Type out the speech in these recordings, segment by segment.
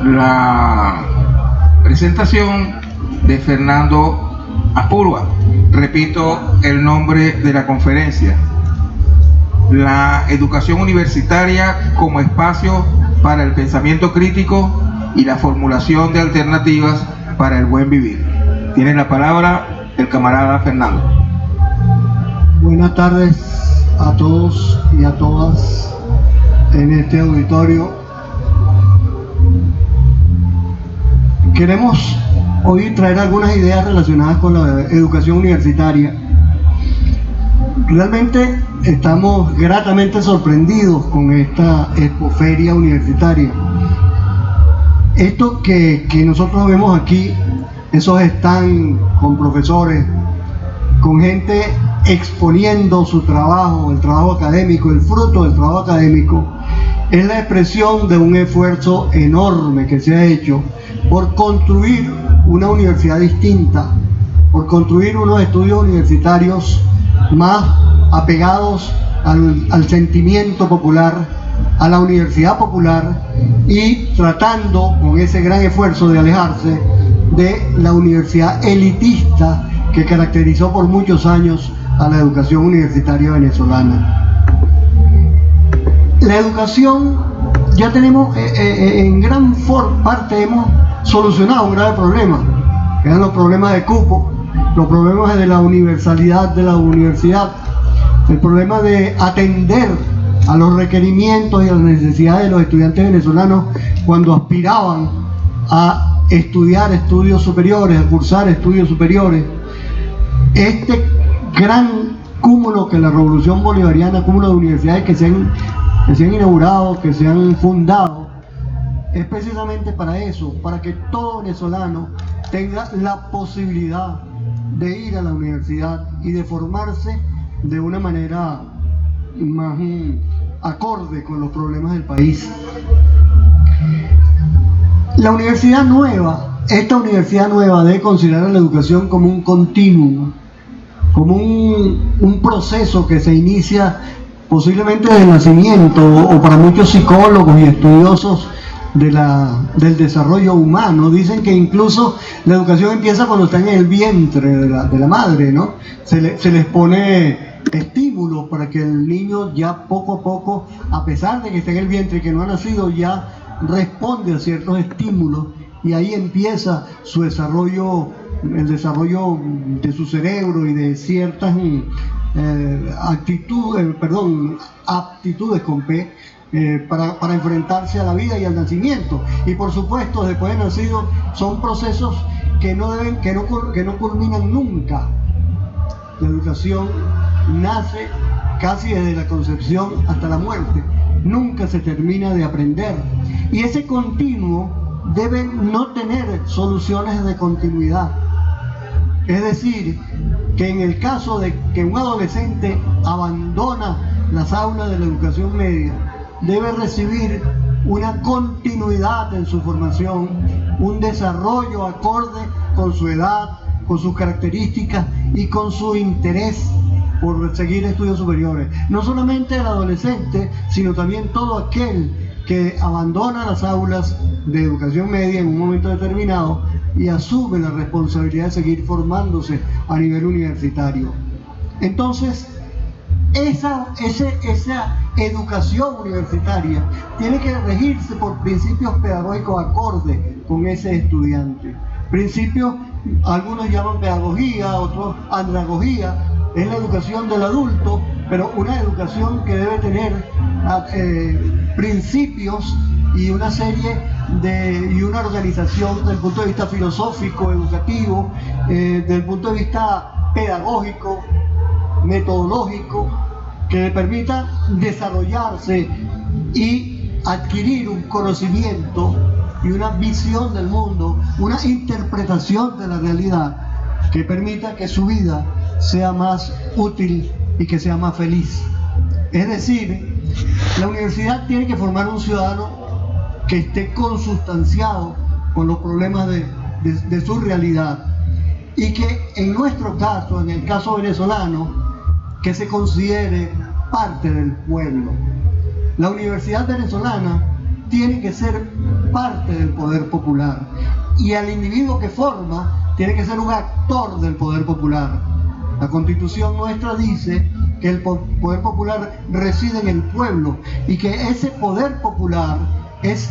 la presentación de Fernando Apurua. Repito el nombre de la conferencia: la educación universitaria como espacio para el pensamiento crítico y la formulación de alternativas para el buen vivir. Tiene la palabra el camarada Fernando. Buenas tardes a todos y a todas en este auditorio. Queremos hoy traer algunas ideas relacionadas con la educación universitaria. Realmente estamos gratamente sorprendidos con esta expoferia universitaria. Esto que nosotros vemos aquí, esos stands con profesores, con gente exponiendo su trabajo, el trabajo académico, el fruto del trabajo académico, es la expresión de un esfuerzo enorme que se ha hecho por construir una universidad distinta, por construir unos estudios universitarios más apegados al sentimiento popular, a la universidad popular, y tratando con ese gran esfuerzo de alejarse de la universidad elitista que caracterizó por muchos años a la educación universitaria venezolana. La educación, ya tenemos en gran parte hemos solucionado un grave problema, que eran los problemas de cupo, los problemas de la universalidad de la universidad, el problema de atender a los requerimientos y a las necesidades de los estudiantes venezolanos cuando aspiraban a estudiar estudios superiores, a cursar estudios superiores. Este gran cúmulo que la revolución bolivariana, cúmulo de universidades que se han inaugurado, que se han fundado, es precisamente para eso, para que todo venezolano tenga la posibilidad de ir a la universidad y de formarse de una manera más acorde con los problemas del país. La universidad nueva, esta universidad nueva debe considerar la educación como un continuum, como un proceso que se inicia posiblemente desde el nacimiento, o para muchos psicólogos y estudiosos del desarrollo humano, dicen que incluso la educación empieza cuando están en el vientre de la madre, ¿no? Se les pone estímulos para que el niño ya poco a poco, a pesar de que está en el vientre y que no ha nacido, ya responde a ciertos estímulos, y ahí empieza su desarrollo, el desarrollo de su cerebro y de ciertas aptitudes con P, para enfrentarse a la vida y al nacimiento. Y por supuesto, después de nacido, son procesos que no culminan nunca. La educación nace casi desde la concepción hasta la muerte, nunca se termina de aprender, y ese continuo debe no tener soluciones de continuidad. Es decir, que en el caso de que un adolescente abandona las aulas de la educación media, debe recibir una continuidad en su formación, un desarrollo acorde con su edad, con sus características y con su interés por seguir estudios superiores. No solamente el adolescente, sino también todo aquel que abandona las aulas de educación media en un momento determinado y asume la responsabilidad de seguir formándose a nivel universitario. Entonces, esa educación universitaria tiene que regirse por principios pedagógicos acordes con ese estudiante. Principios, algunos llaman pedagogía, otros andragogía, es la educación del adulto, pero una educación que debe tener principios y una serie y una organización desde el punto de vista filosófico, educativo, desde el punto de vista pedagógico, metodológico, que le permita desarrollarse y adquirir un conocimiento y una visión del mundo, una interpretación de la realidad que permita que su vida sea más útil y que sea más feliz. Es decir, la universidad tiene que formar un ciudadano que esté consustanciado con los problemas de su realidad, y que en nuestro caso, en el caso venezolano, que se considere parte del pueblo. La universidad venezolana tiene que ser parte del poder popular. Y al individuo que forma tiene que ser un actor del poder popular. La Constitución nuestra dice que el poder popular reside en el pueblo y que ese poder popular es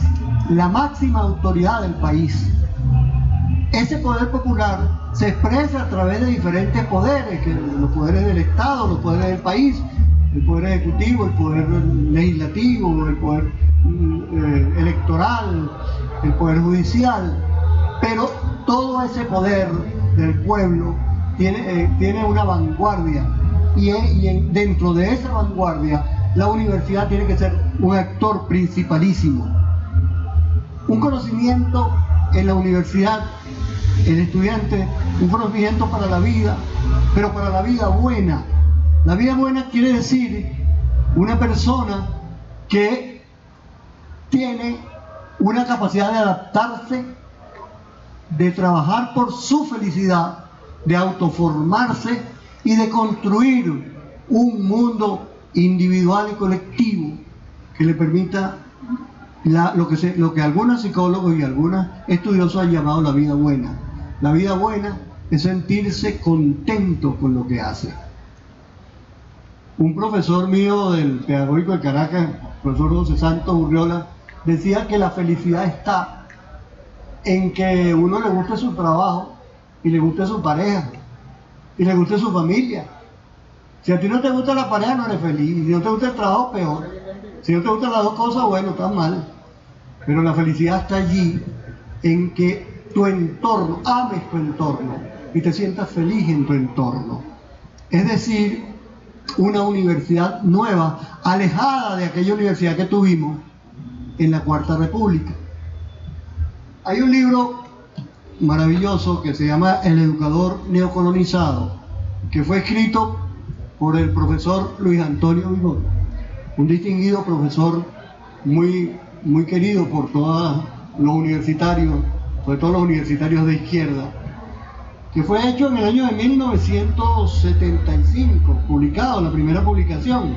la máxima autoridad del país. Ese poder popular se expresa a través de diferentes poderes, que los poderes del Estado, los poderes del país, el poder ejecutivo, el poder legislativo, el poder electoral, el poder judicial. Pero todo ese poder del pueblo tiene una vanguardia y dentro de esa vanguardia la universidad tiene que ser un actor principalísimo. Un conocimiento en la universidad, el estudiante, un conocimiento para la vida, pero para la vida buena. La vida buena quiere decir una persona que tiene una capacidad de adaptarse, de trabajar por su felicidad, de autoformarse y de construir un mundo individual y colectivo que le permita lo que algunos psicólogos y algunos estudiosos han llamado la vida buena. La vida buena es sentirse contento con lo que hace. Un profesor mío del Pedagógico de Caracas, profesor José Santos Urriola, decía que la felicidad está en que uno le guste su trabajo y le guste su pareja y le guste su familia. Si a ti no te gusta la pareja, no eres feliz. Si no te gusta el trabajo, peor. Si no te gustan las dos cosas, bueno, estás mal. Pero la felicidad está allí en que tu entorno, ames tu entorno y te sientas feliz en tu entorno. Es decir, una universidad nueva, alejada de aquella universidad que tuvimos en la Cuarta República. Hay un libro maravilloso que se llama El educador neocolonizado, que fue escrito por el profesor Luis Antonio Vigot, un distinguido profesor muy querido por todos los universitarios, sobre todo los universitarios de izquierda, que fue hecho en el año de 1975, publicado, la primera publicación.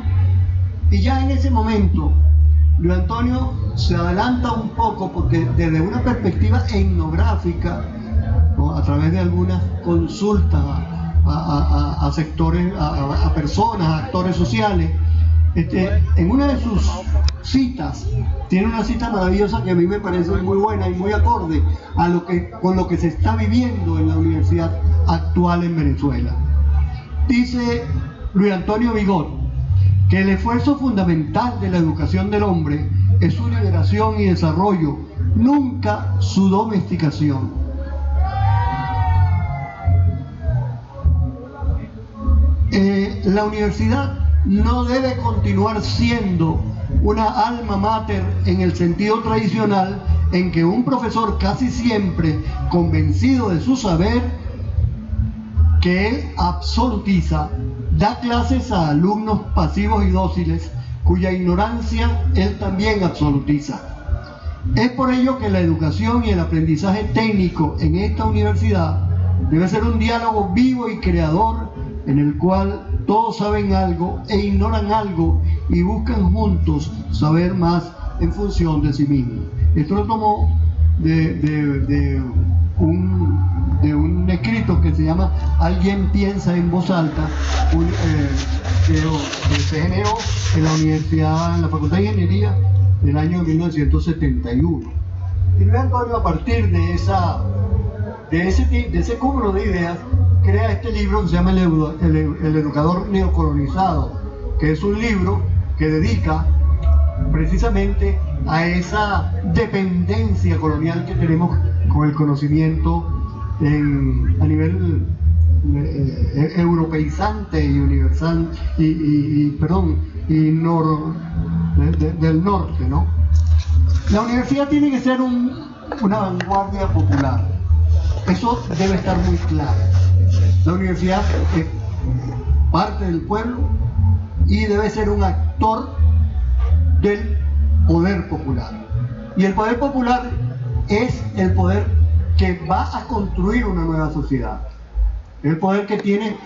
Y ya en ese momento, Luis Antonio se adelanta un poco porque desde una perspectiva etnográfica, ¿no?, a través de algunas consultas a sectores, a personas, a actores sociales, en una de sus citas, tiene una cita maravillosa que a mí me parece muy buena y muy acorde con lo que se está viviendo en la universidad actual en Venezuela. Dice Luis Antonio Vigot que el esfuerzo fundamental de la educación del hombre es su liberación y desarrollo, nunca su domesticación. La universidad no debe continuar siendo una alma mater en el sentido tradicional, en que un profesor casi siempre convencido de su saber, que él absolutiza, da clases a alumnos pasivos y dóciles cuya ignorancia él también absolutiza. Es por ello que la educación y el aprendizaje técnico en esta universidad debe ser un diálogo vivo y creador en el cual todos saben algo e ignoran algo y buscan juntos saber más en función de sí mismos. Esto lo tomó de un escrito que se llama Alguien piensa en voz alta, que se generó en la universidad, en la Facultad de Ingeniería del año 1971. Y Luis Antonio, a partir de ese cúmulo de ideas, crea este libro que se llama El educador neocolonizado, que es un libro que dedica precisamente a esa dependencia colonial que tenemos con el conocimiento a nivel europeizante y universal del norte, ¿no? La universidad tiene que ser una vanguardia popular. Eso debe estar muy claro. La universidad es parte del pueblo y debe ser un actor del poder popular. Y el poder popular es el poder que va a construir una nueva sociedad. El poder que tiene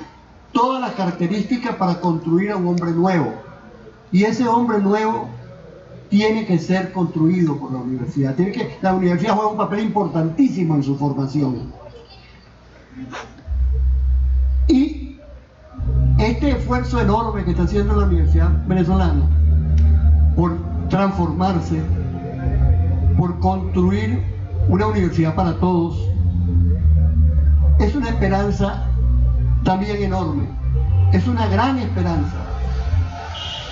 todas las características para construir a un hombre nuevo. Y ese hombre nuevo tiene que ser construido por la universidad. La universidad juega un papel importantísimo en su formación. Y este esfuerzo enorme que está haciendo la Universidad Venezolana por transformarse, por construir una universidad para todos, es una esperanza también enorme, es una gran esperanza.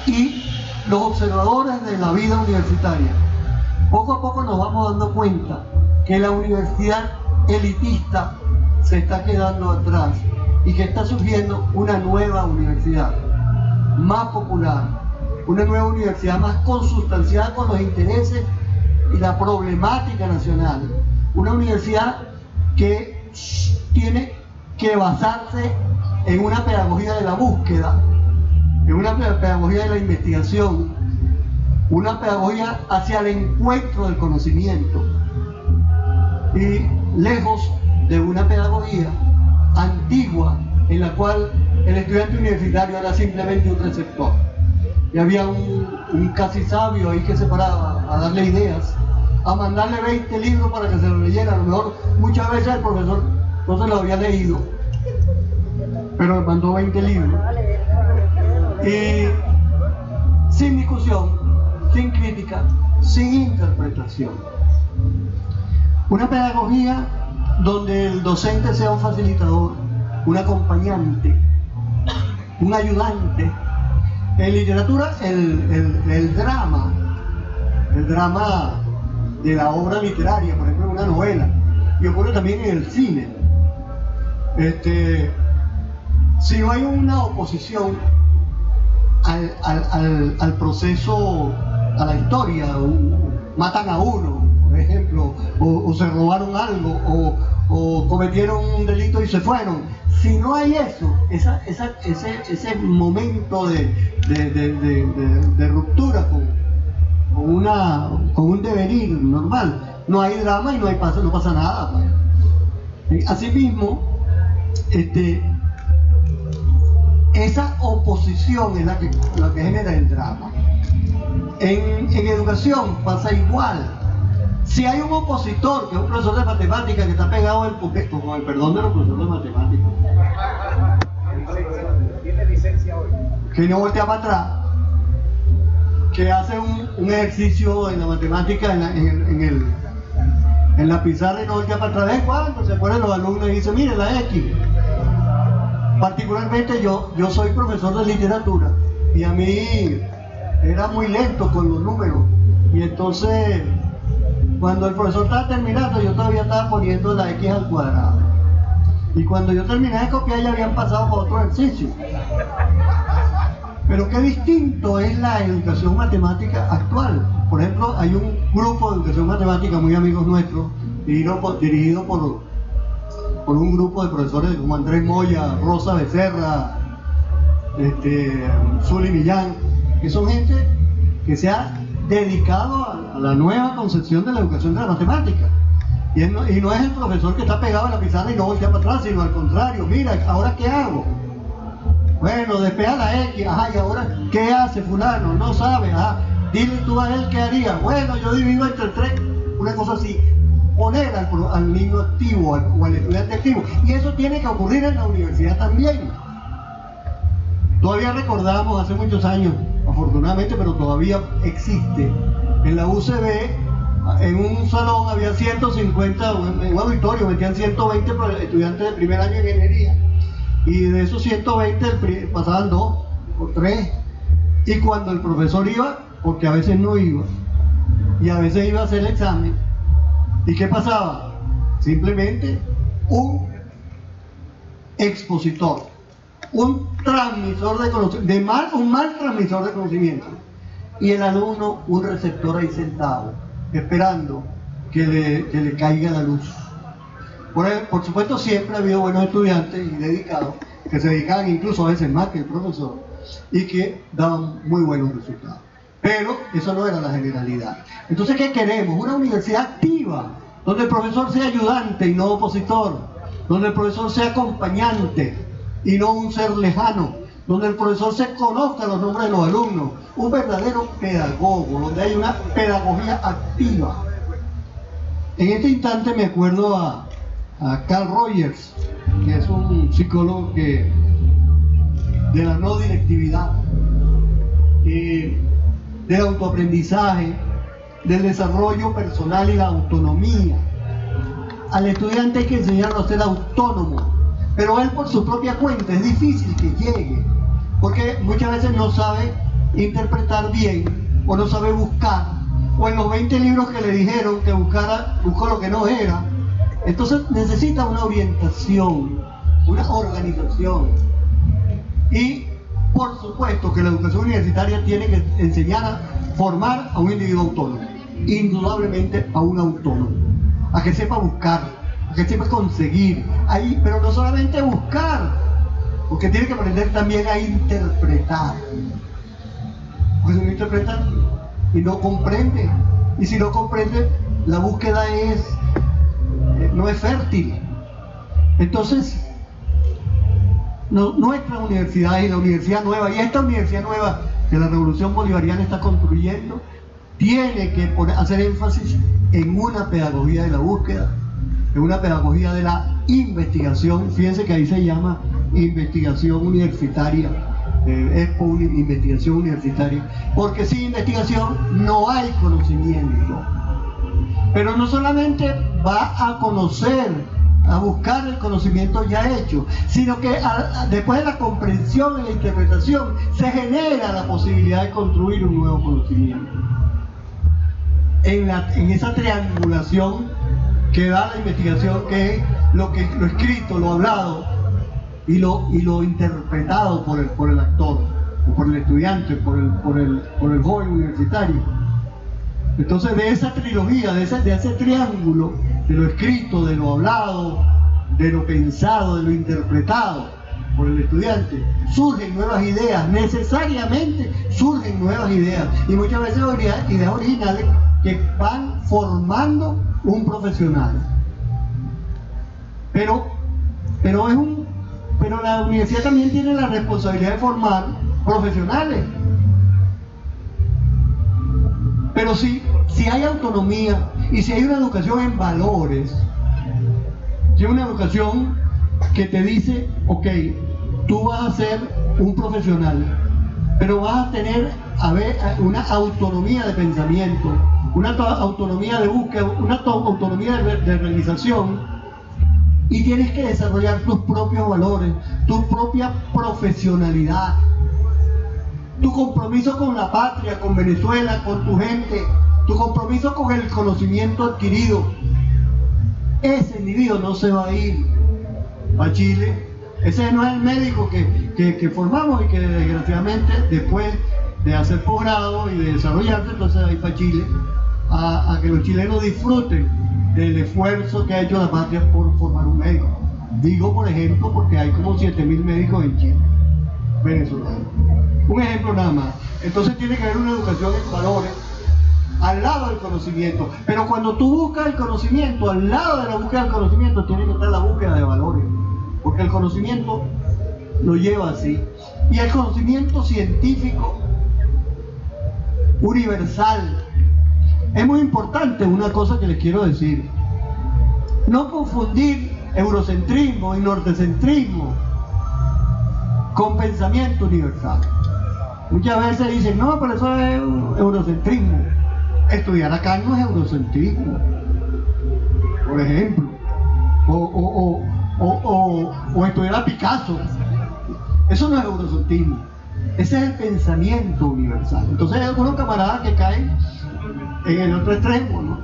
Y los observadores de la vida universitaria, poco a poco nos vamos dando cuenta que la universidad elitista se está quedando atrás y que está surgiendo una nueva universidad más popular, una nueva universidad más consustanciada con los intereses y la problemática nacional, una universidad que tiene que basarse en una pedagogía de la búsqueda, en una pedagogía de la investigación, una pedagogía hacia el encuentro del conocimiento, y lejos de una pedagogía antigua en la cual el estudiante universitario era simplemente un receptor. Y había un casi sabio ahí que se paraba a darle ideas, a mandarle 20 libros para que se los leyera. A lo mejor muchas veces el profesor no se los había leído, pero le mandó 20 libros. Y sin discusión, sin crítica, sin interpretación. Una pedagogía donde el docente sea un facilitador, un acompañante, un ayudante. En literatura, el drama de la obra literaria, por ejemplo, una novela, y ocurre también en el cine. Si no hay una oposición al proceso, a la historia, matan a uno, por ejemplo, o se robaron algo, o cometieron un delito y se fueron. Si no hay eso, ese momento de ruptura con un devenir normal, no hay drama y no pasa nada. Asimismo, esa oposición es la que genera el drama. En educación pasa igual. Si hay un opositor, que es un profesor de matemáticas que está pegado al pupeto, con el perdón de los profesores de matemáticas, tiene licencia hoy, que no voltea para atrás, que hace un ejercicio en la matemática en la pizarra y no voltea para atrás, de cuando se ponen los alumnos y dicen, mire la X. Particularmente yo soy profesor de literatura y a mí era muy lento con los números, y entonces cuando el profesor estaba terminando yo todavía estaba poniendo la X al cuadrado, y cuando yo terminé de copiar ya habían pasado por otro ejercicio. Pero qué distinto es la educación matemática actual. Por ejemplo, hay un grupo de educación matemática muy amigos nuestros, dirigido por un grupo de profesores como Andrés Moya, Rosa Becerra, Zuli Millán, que son gente que se ha dedicado a la nueva concepción de la educación de la matemática. Y no es el profesor que está pegado a la pizarra y no voltea para atrás, sino al contrario, mira, ¿ahora qué hago? Bueno, despega la X, ajá, ¿y ahora qué hace fulano? No sabe, ajá, dile tú a él qué haría. Bueno, yo divido entre 3, una cosa así. Poner al niño activo o al estudiante activo. Y eso tiene que ocurrir en la universidad también. Todavía recordamos hace muchos años, afortunadamente, pero todavía existe, en la UCB, en un salón había 150, en un auditorio metían 120 estudiantes de primer año de ingeniería, y de esos 120 pasaban 2 o 3, y cuando el profesor iba, porque a veces no iba, y a veces iba a hacer el examen, ¿y qué pasaba? Simplemente un expositor, un transmisor de conocimiento, un mal transmisor de conocimiento, y el alumno un receptor ahí sentado, esperando que le caiga la luz. Por supuesto, siempre ha habido buenos estudiantes y dedicados, que se dedicaban incluso a veces más que el profesor, y que daban muy buenos resultados. Pero eso no era la generalidad. Entonces, ¿qué queremos? Una universidad activa, donde el profesor sea ayudante y no opositor, donde el profesor sea acompañante y no un ser lejano, donde el profesor se conozca los nombres de los alumnos, un verdadero pedagogo, donde hay una pedagogía activa. En este instante me acuerdo a Carl Rogers, que es un psicólogo de la no directividad, del autoaprendizaje, del desarrollo personal y la autonomía. Al estudiante hay que enseñarlo a ser autónomo, pero él por su propia cuenta es difícil que llegue, porque muchas veces no sabe interpretar bien, o no sabe buscar, o en los 20 libros que le dijeron que buscara, buscó lo que no era. Entonces necesita una orientación, una organización. Y por supuesto que la educación universitaria tiene que enseñar a formar a un individuo autónomo, indudablemente a un autónomo, a que sepa buscar, a que sepa conseguir, ahí, pero no solamente buscar, porque tiene que aprender también a interpretar. Porque si no interpreta y no comprende, y si no comprende, la búsqueda no es fértil. Entonces, nuestra universidad y la universidad nueva, y esta universidad nueva que la Revolución Bolivariana está construyendo, tiene que hacer énfasis en una pedagogía de la búsqueda, en una pedagogía de la investigación. Fíjense que ahí se llama investigación universitaria, investigación universitaria, porque sin investigación no hay conocimiento. Pero no solamente va a conocer, a buscar el conocimiento ya hecho, sino que después de la comprensión y la interpretación se genera la posibilidad de construir un nuevo conocimiento. En esa triangulación que da la investigación, que es lo escrito, lo hablado y lo interpretado por el actor, o por el estudiante, por el joven universitario. Entonces, de esa trilogía, de ese triángulo, de lo escrito, de lo hablado, de lo pensado, de lo interpretado por el estudiante, surgen nuevas ideas, necesariamente surgen nuevas ideas, y muchas veces ideas originales que van formando un profesional. Pero la universidad también tiene la responsabilidad de formar profesionales. Pero si hay autonomía y si hay una educación en valores, si hay una educación que te dice, ok, tú vas a ser un profesional, pero vas a tener una autonomía de pensamiento, una autonomía de búsqueda, una autonomía de realización, y tienes que desarrollar tus propios valores, tu propia profesionalidad, tu compromiso con la patria, con Venezuela, con tu gente, tu compromiso con el conocimiento adquirido. Ese individuo no se va a ir a Chile. Ese no es el médico que formamos y que desgraciadamente después de hacer posgrado y de desarrollarse, entonces va a ir para Chile a que los chilenos disfruten del esfuerzo que ha hecho la patria por formar un médico. Digo, por ejemplo, porque hay como 7.000 médicos en Chile, venezolanos. Un ejemplo nada más. Entonces tiene que haber una educación en valores al lado del conocimiento. Pero cuando tú buscas el conocimiento, al lado de la búsqueda del conocimiento, tiene que estar la búsqueda de valores. Porque el conocimiento lo lleva así. Y el conocimiento científico universal. Es muy importante una cosa que les quiero decir. No confundir eurocentrismo y nortecentrismo con pensamiento universal. Muchas veces dicen, no, pero eso es eurocentrismo. Estudiar acá no es eurocentrismo, por ejemplo. O estudiar a Picasso. Eso no es eurocentrismo. Ese es el pensamiento universal. Entonces hay algunos camaradas que caen en el otro extremo, ¿no?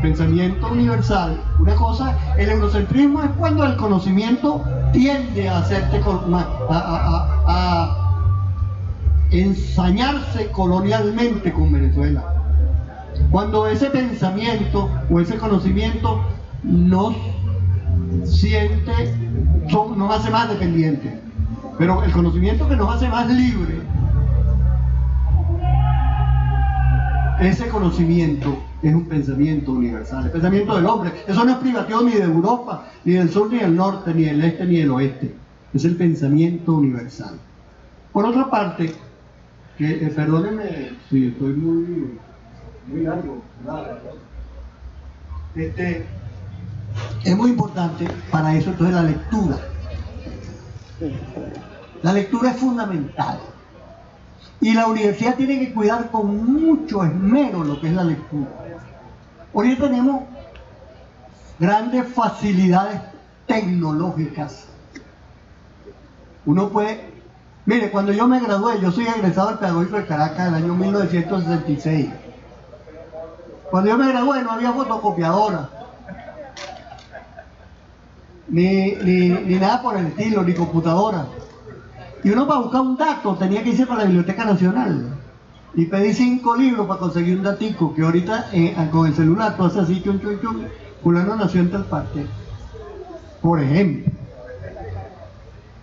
Pensamiento universal. Una cosa, el eurocentrismo es cuando el conocimiento tiende a hacerte a ensañarse colonialmente con Venezuela. Cuando ese pensamiento o ese conocimiento nos hace más dependientes. Pero el conocimiento que nos hace más libres, ese conocimiento es un pensamiento universal, el pensamiento del hombre. Eso no es privativo ni de Europa, ni del sur, ni del norte, ni del este, ni del oeste. Es el pensamiento universal. Por otra parte, que perdónenme si estoy muy largo, es muy importante para eso entonces la lectura. La lectura es fundamental. Y la universidad tiene que cuidar con mucho esmero lo que es la lectura. Hoy tenemos grandes facilidades tecnológicas. Uno puede... Mire, cuando yo me gradué, yo soy egresado del Pedagógico de Caracas en el año 1966. Cuando yo me gradué no había fotocopiadora. Ni nada por el estilo, ni computadora. Y uno para buscar un dato tenía que irse para la Biblioteca Nacional. Y pedí 5 libros para conseguir un datico, que ahorita con el celular tú haces así, chun, fulano nació en tal parte. Por ejemplo.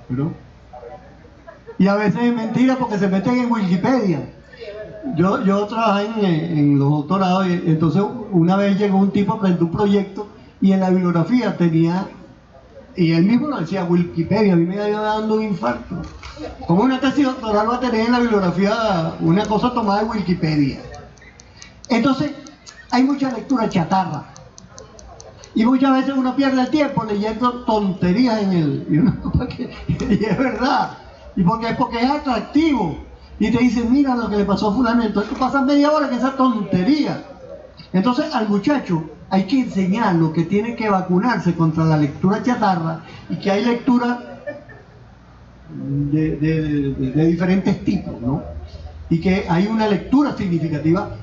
¿No? Y a veces es mentira porque se meten en Wikipedia. Yo trabajé en los doctorados y entonces una vez llegó un tipo a presentar un proyecto y en la bibliografía tenía, y él mismo lo decía, Wikipedia. A mí me ha ido dando un infarto. ¿Cómo una tesis doctoral va a tener en la bibliografía una cosa tomada de Wikipedia? Entonces hay mucha lectura chatarra y muchas veces uno pierde el tiempo leyendo tonterías en el y es verdad, y porque es atractivo y te dicen, mira lo que le pasó a fulano, entonces tú pasas media hora en esa tontería. Entonces al muchacho hay que enseñarlo que tiene que vacunarse contra la lectura chatarra y que hay lectura de diferentes tipos, ¿no? Y que hay una lectura significativa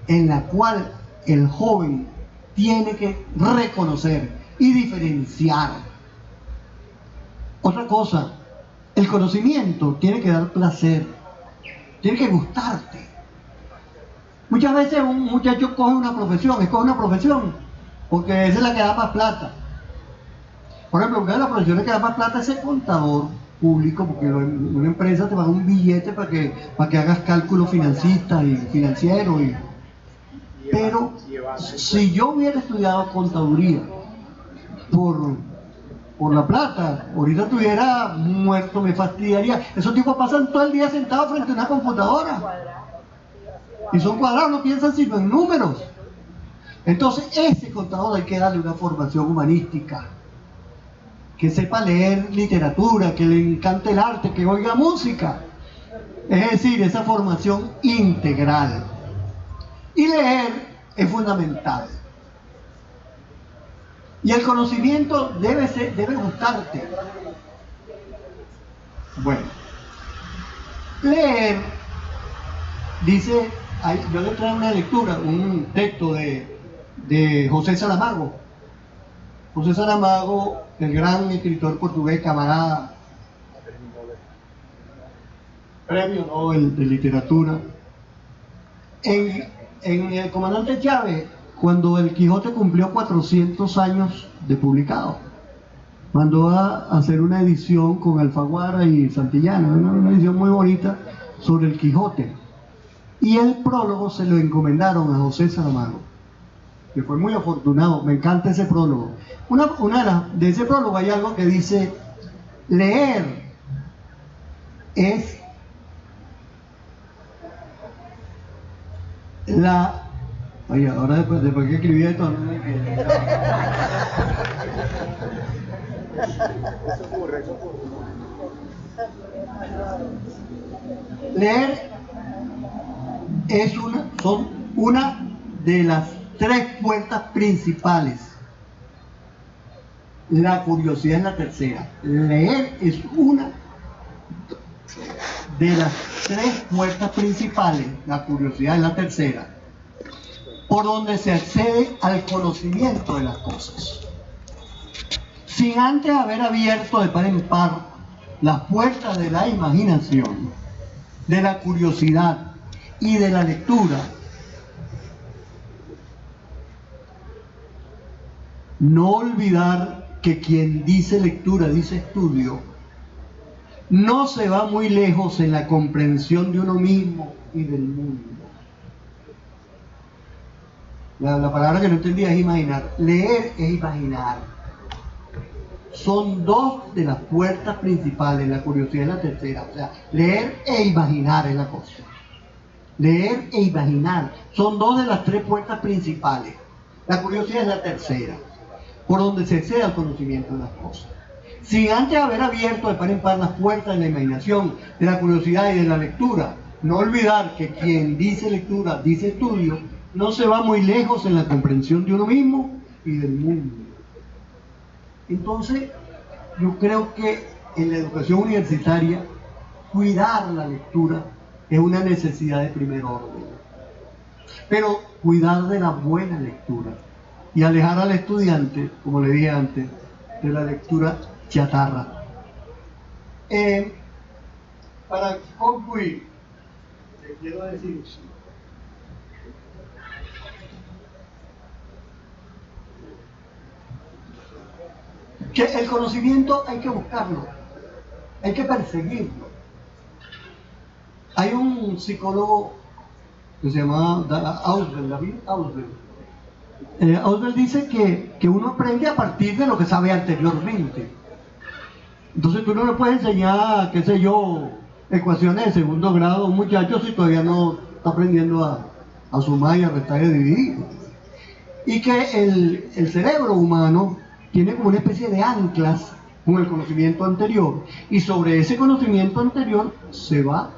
en la cual el joven tiene que reconocer y diferenciar. Otra cosa, el conocimiento tiene que dar placer, tiene que gustarte. Muchas veces un muchacho escoge una profesión porque esa es la que da más plata. Por ejemplo, una de las profesiones que da más plata es el contador público, porque una empresa te va a dar un billete para que hagas cálculos financistas y financieros. Pero si yo hubiera estudiado contaduría por la plata, ahorita estuviera muerto, me fastidiaría. Esos tipos pasan todo el día sentados frente a una computadora. Y son cuadrados, no piensan sino en números. Entonces, ese contador hay que darle una formación humanística. Que sepa leer literatura, que le encante el arte, que oiga música. Es decir, esa formación integral. Y leer es fundamental. Y el conocimiento debe gustarte. Bueno, leer, dice, yo le traigo una lectura, un texto de José Saramago. José Saramago, el gran escritor portugués, camarada, premio Nobel de literatura. En El Comandante Chávez, cuando el Quijote cumplió 400 años de publicado, mandó a hacer una edición con Alfaguara y Santillana, una edición muy bonita sobre el Quijote. Y el prólogo se lo encomendaron a José Saramago, que fue muy afortunado. Me encanta ese prólogo. De ese prólogo hay algo que dice: leer es la... Oye, ahora después que escribí esto, ¿no? Leer son una de las 3 puertas principales. La curiosidad es la tercera. Leer es una de las 3 puertas principales. La curiosidad es la tercera, por donde se accede al conocimiento de las cosas. Sin antes haber abierto de par en par las puertas de la imaginación, de la curiosidad y de la lectura, no olvidar que quien dice lectura, dice estudio, no se va muy lejos en la comprensión de uno mismo y del mundo. La palabra que no entendía es imaginar. Leer es imaginar. son dos de las puertas principales, la curiosidad es la tercera. O sea, leer e imaginar es la cosa. Leer e imaginar son dos de las tres puertas principales. La curiosidad es la tercera, por donde se accede al conocimiento de las cosas. Sin antes haber abierto de par en par las puertas de la imaginación, de la curiosidad y de la lectura, no olvidar que quien dice lectura, dice estudio, no se va muy lejos en la comprensión de uno mismo y del mundo. Entonces, yo creo que en la educación universitaria, cuidar la lectura es una necesidad de primer orden. Pero cuidar de la buena lectura y alejar al estudiante, como le dije antes, de la lectura chatarra. Para concluir, le quiero decir que el conocimiento hay que buscarlo, hay que perseguirlo. Hay un psicólogo que se llama David Ausubel. Ausubel dice que uno aprende a partir de lo que sabe anteriormente. Entonces tú no le puedes enseñar, qué sé yo, ecuaciones de segundo grado a un muchacho si todavía no está aprendiendo a sumar y a restar y a dividir. Y que el cerebro humano tiene como una especie de anclas con el conocimiento anterior, y sobre ese conocimiento anterior se va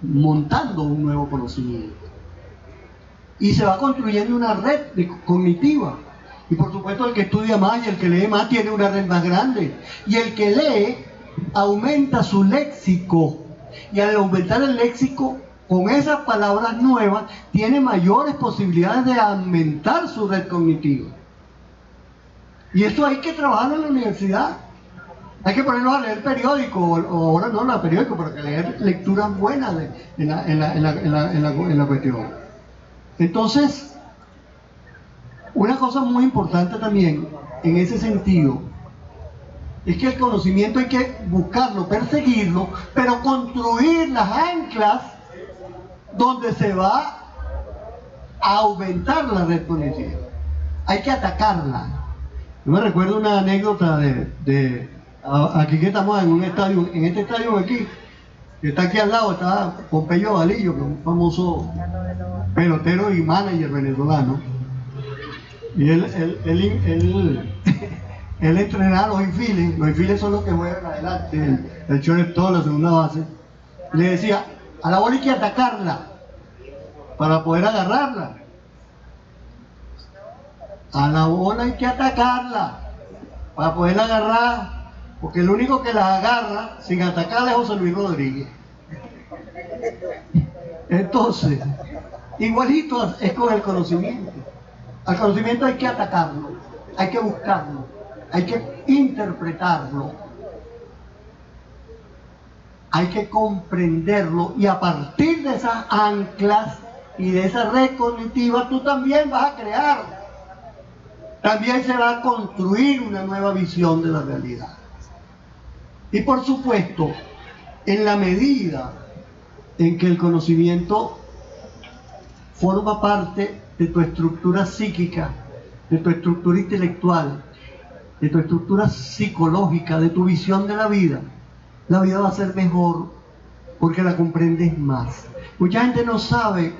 montando un nuevo conocimiento y se va construyendo una red cognitiva. Y por supuesto el que estudia más y el que lee más tiene una red más grande, y el que lee aumenta su léxico, y al aumentar el léxico con esas palabras nuevas tiene mayores posibilidades de aumentar su red cognitiva. Y eso hay que trabajarlo en la universidad. Hay que ponernos a leer periódico, o ahora no la periódico, pero que leer lecturas buenas en la cuestión. Entonces, una cosa muy importante también en ese sentido es que el conocimiento hay que buscarlo, perseguirlo, pero construir las anclas donde se va a aumentar la red cognitiva. Hay que atacarla. Yo me recuerdo una anécdota aquí que estamos en un estadio, en este estadio aquí, que está aquí al lado, está Pompeyo Valillo, que es un famoso pelotero y manager venezolano. Y él entrenaba a los infiles son los que juegan adelante, el shortstop, la segunda base. Le decía, a la bola hay que atacarla para poder agarrarla. A la bola hay que atacarla para poderla agarrar, porque el único que la agarra sin atacarla es José Luis Rodríguez. Entonces, igualito es con el conocimiento. Al conocimiento hay que atacarlo, hay que buscarlo, hay que interpretarlo, hay que comprenderlo, y a partir de esas anclas y de esa red cognitiva tú también vas a crear. También se va a construir una nueva visión de la realidad. Y por supuesto, en la medida en que el conocimiento forma parte de tu estructura psíquica, de tu estructura intelectual, de tu estructura psicológica, de tu visión de la vida va a ser mejor porque la comprendes más. Mucha gente no sabe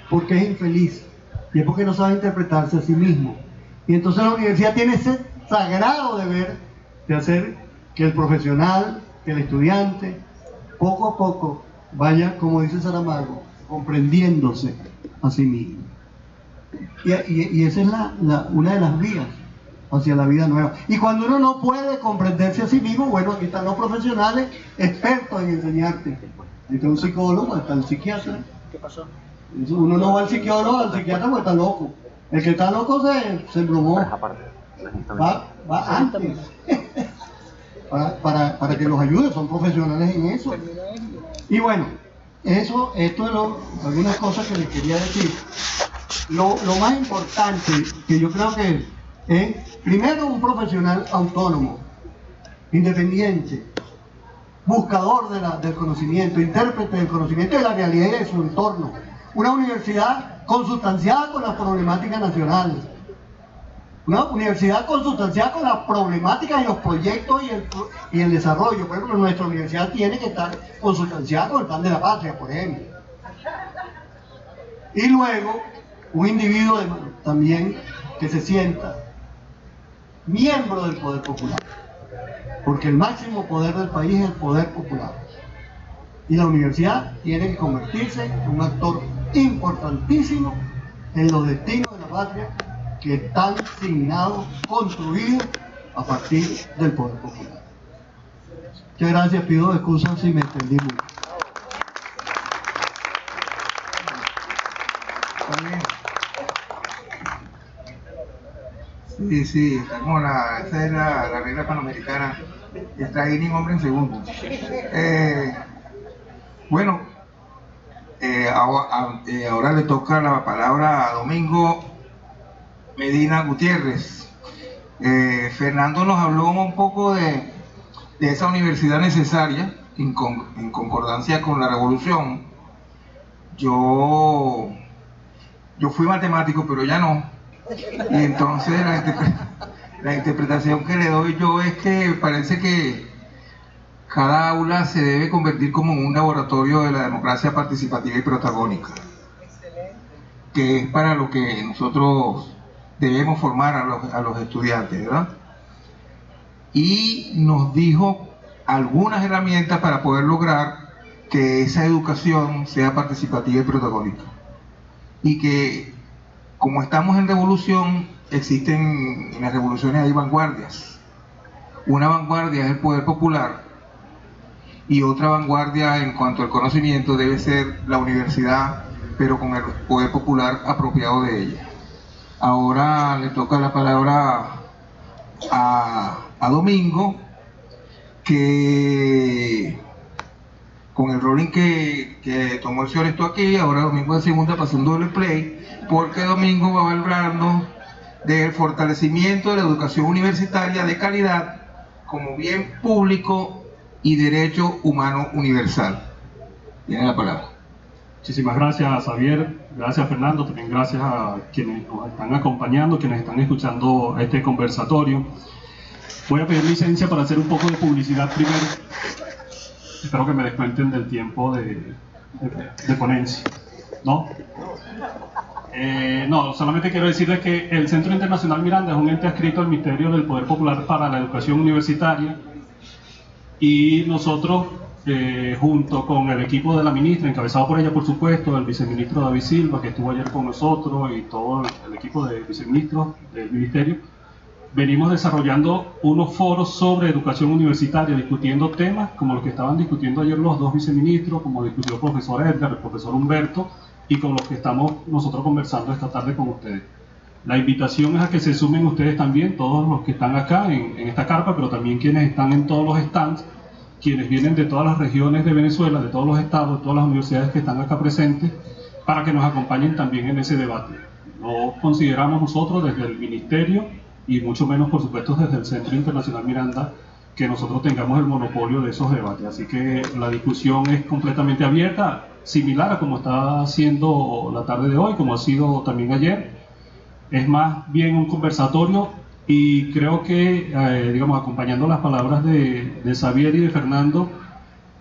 por qué es infeliz, y es porque no sabe interpretarse a sí mismo. Y entonces la universidad tiene ese sagrado deber de hacer que el profesional, que el estudiante, poco a poco vaya, como dice Saramago, comprendiéndose a sí mismo. Y esa es una de las vías hacia la vida nueva. Y cuando uno no puede comprenderse a sí mismo, bueno, aquí están los profesionales expertos en enseñarte. Aquí está un psicólogo, está el psiquiatra. ¿Qué pasó? Uno no va al psicólogo, al psiquiatra, porque está loco. El que está loco se embromó. Va antes. para que los ayude, son profesionales en eso. Y bueno, esto es algunas cosas que les quería decir. Lo más importante que yo creo que es, primero, un profesional autónomo, independiente, buscador del conocimiento, intérprete del conocimiento de la realidad y de su entorno. Una universidad consustanciada con las problemáticas nacionales. Una universidad consustancial con las problemáticas y los proyectos y el desarrollo. Por ejemplo, nuestra universidad tiene que estar consustancial con el plan de la patria, por ejemplo. Y luego, un individuo también que se sienta miembro del poder popular. Porque el máximo poder del país es el poder popular. Y la universidad tiene que convertirse en un actor importantísimo en los destinos de la patria que están asignados, construidos a partir del poder popular. Muchas gracias, pido excusas si me extendí mucho. Sí, está como esa es la regla panamericana, está ahí ni hombre en segundo. Bueno, ahora le toca la palabra a Domingo Medina Gutiérrez. Fernando nos habló un poco de esa universidad necesaria en concordancia con la revolución. Yo fui matemático, pero ya no. Y entonces la interpretación que le doy yo es que parece que cada aula se debe convertir como en un laboratorio de la democracia participativa y protagónica, que es para lo que nosotros debemos formar a los estudiantes, ¿verdad? Y nos dijo algunas herramientas para poder lograr que esa educación sea participativa y protagónica. Y que, como estamos en revolución, en las revoluciones hay vanguardias. Una vanguardia es el poder popular y otra vanguardia en cuanto al conocimiento debe ser la universidad, pero con el poder popular apropiado de ella. Ahora le toca la palabra a Domingo, que con el rolling que tomó el señor esto aquí, ahora Domingo de segunda pasa un doble play, porque Domingo va hablando del fortalecimiento de la educación universitaria de calidad como bien público y derecho humano universal. Tiene la palabra. Muchísimas gracias, Xavier, gracias, Fernando, también gracias a quienes nos están acompañando, quienes están escuchando este conversatorio. Voy a pedir licencia para hacer un poco de publicidad primero. Espero que me descuenten del tiempo de ponencia, ¿no? No, solamente quiero decirles que el Centro Internacional Miranda es un ente adscrito al Ministerio del Poder Popular para la Educación Universitaria, y nosotros, junto con el equipo de la ministra, encabezado por ella por supuesto, el viceministro David Silva, que estuvo ayer con nosotros, y todo el equipo de viceministros del ministerio, venimos desarrollando unos foros sobre educación universitaria, discutiendo temas como los que estaban discutiendo ayer los dos viceministros, como discutió el profesor Edgar, el profesor Humberto, y con los que estamos nosotros conversando esta tarde con ustedes. La invitación es a que se sumen ustedes también, todos los que están acá en esta carpa, pero también quienes están en todos los stands, quienes vienen de todas las regiones de Venezuela, de todos los estados, de todas las universidades que están acá presentes, para que nos acompañen también en ese debate. No consideramos nosotros desde el ministerio, y mucho menos por supuesto desde el Centro Internacional Miranda, que nosotros tengamos el monopolio de esos debates. Así que la discusión es completamente abierta, similar a como está siendo la tarde de hoy, como ha sido también ayer. Es más bien un conversatorio, y creo que, digamos, acompañando las palabras de Xavier y de Fernando,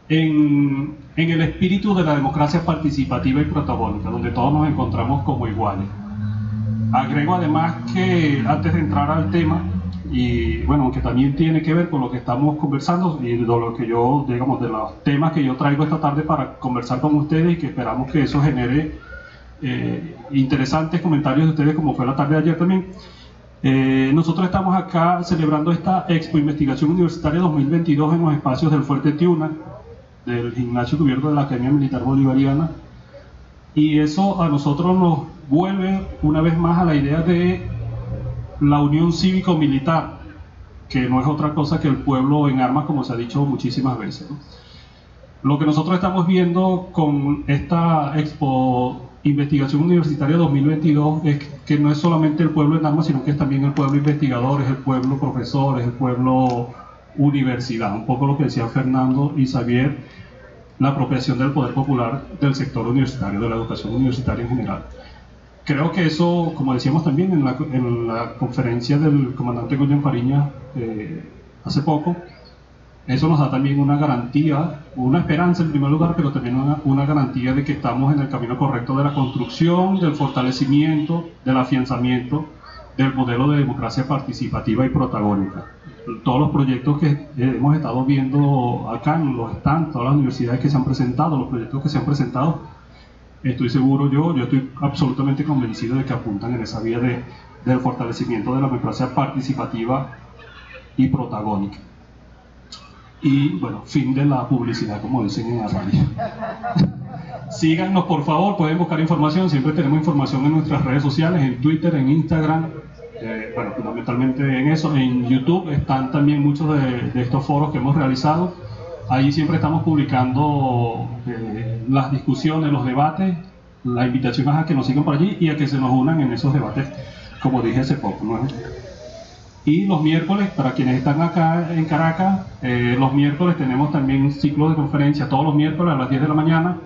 en el espíritu de la democracia participativa y protagónica, donde todos nos encontramos como iguales. Agrego además que, antes de entrar al tema, y bueno, que también tiene que ver con lo que estamos conversando y de lo que yo, digamos, de los temas que yo traigo esta tarde para conversar con ustedes, y que esperamos que eso genere interesantes comentarios de ustedes, como fue la tarde de ayer también. Nosotros estamos acá celebrando esta Expo Investigación Universitaria 2022 en los espacios del Fuerte Tiuna, del gimnasio cubierto de la Academia Militar Bolivariana, y eso a nosotros nos vuelve una vez más a la idea de la unión cívico-militar, que no es otra cosa que el pueblo en armas, como se ha dicho muchísimas veces, ¿no? Lo que nosotros estamos viendo con esta Expo Investigación Universitaria 2022 es que no es solamente el pueblo en armas, sino que es también el pueblo investigador, es el pueblo profesor, es el pueblo universidad. Un poco lo que decían Fernando y Xavier, la apropiación del poder popular del sector universitario, de la educación universitaria en general. creo que eso, como decíamos también en la conferencia del comandante William Fariña hace poco, eso nos da también una garantía, una esperanza en primer lugar, pero también una garantía de que estamos en el camino correcto de la construcción, del fortalecimiento, del afianzamiento del modelo de democracia participativa y protagónica. Todos los proyectos que hemos estado viendo acá en los stands, todas las universidades que se han presentado, los proyectos que se han presentado, estoy seguro, yo estoy absolutamente convencido de que apuntan en esa vía del fortalecimiento de la democracia participativa y protagónica. Y bueno, fin de la publicidad, como dicen en la radio. Síganos, por favor, pueden buscar información, siempre tenemos información en nuestras redes sociales, en Twitter, en Instagram, bueno, fundamentalmente en eso. En YouTube están también muchos de estos foros que hemos realizado. Ahí siempre estamos publicando las discusiones, los debates. La invitación es a que nos sigan por allí y a que se nos unan en esos debates, como dije hace poco, ¿no? Y los miércoles, para quienes están acá en Caracas, los miércoles tenemos también un ciclo de conferencias, todos los miércoles a las 10 de la mañana.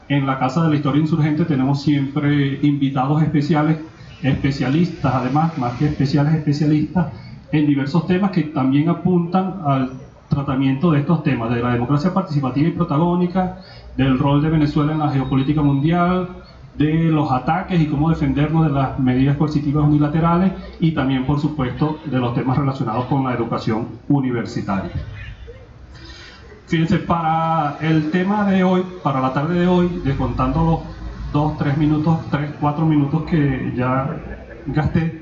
En la Casa de la Historia Insurgente tenemos siempre invitados especiales, especialistas además, más que especiales, especialistas en diversos temas que también apuntan al tratamiento de estos temas, de la democracia participativa y protagónica, del rol de Venezuela en la geopolítica mundial, de los ataques y cómo defendernos de las medidas coercitivas unilaterales y también, por supuesto, de los temas relacionados con la educación universitaria. Fíjense, para el tema de hoy, para la tarde de hoy, descontando los 4 minutos que ya gasté,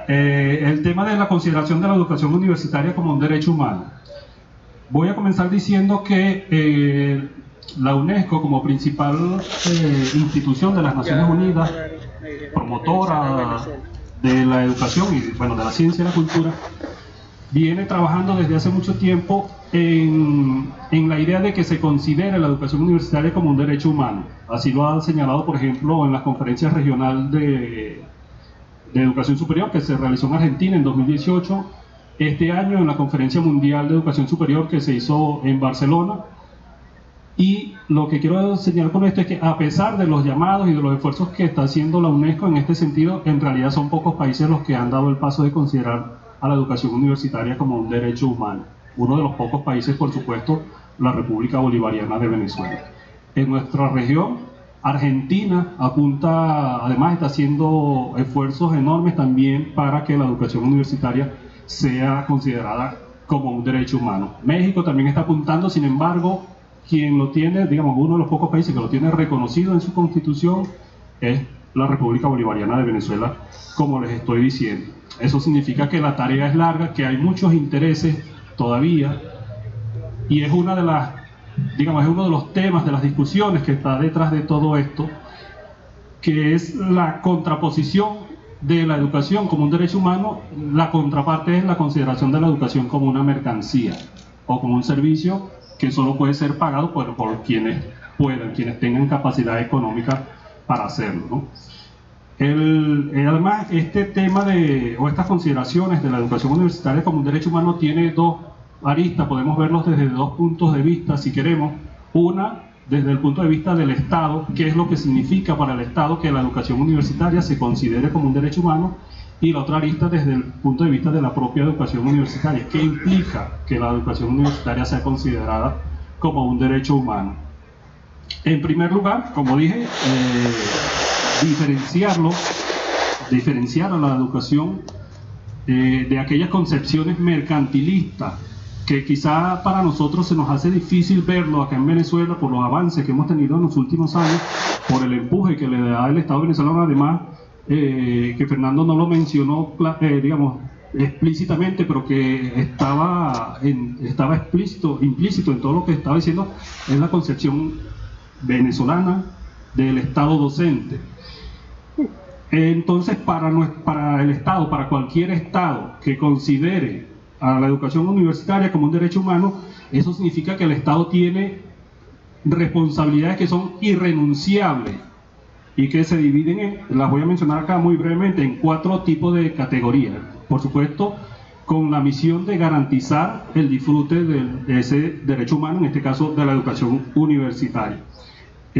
el tema de la consideración de la educación universitaria como un derecho humano. Voy a comenzar diciendo que la UNESCO, como principal institución de las Naciones Unidas, promotora de la educación y bueno, de la ciencia y la cultura, viene trabajando desde hace mucho tiempo en la idea de que se considere la educación universitaria como un derecho humano. Así lo ha señalado, por ejemplo, en la conferencia regional de educación superior que se realizó en Argentina en 2018, este año en la conferencia mundial de educación superior que se hizo en Barcelona. Y lo que quiero señalar con esto es que a pesar de los llamados y de los esfuerzos que está haciendo la UNESCO en este sentido, en realidad son pocos países los que han dado el paso de considerar a la educación universitaria como un derecho humano. Uno de los pocos países, por supuesto, la República Bolivariana de Venezuela. En nuestra región, Argentina apunta, además está haciendo esfuerzos enormes también para que la educación universitaria sea considerada como un derecho humano. México también está apuntando, sin embargo, quien lo tiene, digamos, uno de los pocos países que lo tiene reconocido en su constitución es la República Bolivariana de Venezuela, como les estoy diciendo. Eso significa que la tarea es larga, que hay muchos intereses todavía, y es una de las, digamos, es uno de los temas de las discusiones que está detrás de todo esto, que es la contraposición de la educación como un derecho humano. La contraparte es la consideración de la educación como una mercancía o como un servicio que solo puede ser pagado por quienes puedan, quienes tengan capacidad económica para hacerlo, ¿no? Además, este tema o estas consideraciones de la educación universitaria como un derecho humano tiene dos aristas, podemos verlos desde dos puntos de vista, si queremos. Una, desde el punto de vista del Estado, qué es lo que significa para el Estado que la educación universitaria se considere como un derecho humano, y la otra arista desde el punto de vista de la propia educación universitaria, qué implica que la educación universitaria sea considerada como un derecho humano. En primer lugar, como dije, diferenciar a la educación de aquellas concepciones mercantilistas que quizá para nosotros se nos hace difícil verlo acá en Venezuela por los avances que hemos tenido en los últimos años, por el empuje que le da el Estado venezolano, además que Fernando no lo mencionó digamos explícitamente, pero que estaba implícito en todo lo que estaba diciendo, es la concepción venezolana del Estado docente. Entonces, para el Estado, para cualquier Estado que considere a la educación universitaria como un derecho humano, eso significa que el Estado tiene responsabilidades que son irrenunciables y que se dividen las voy a mencionar acá muy brevemente, en 4 tipos de categorías. Por supuesto, con la misión de garantizar el disfrute de ese derecho humano, en este caso de la educación universitaria.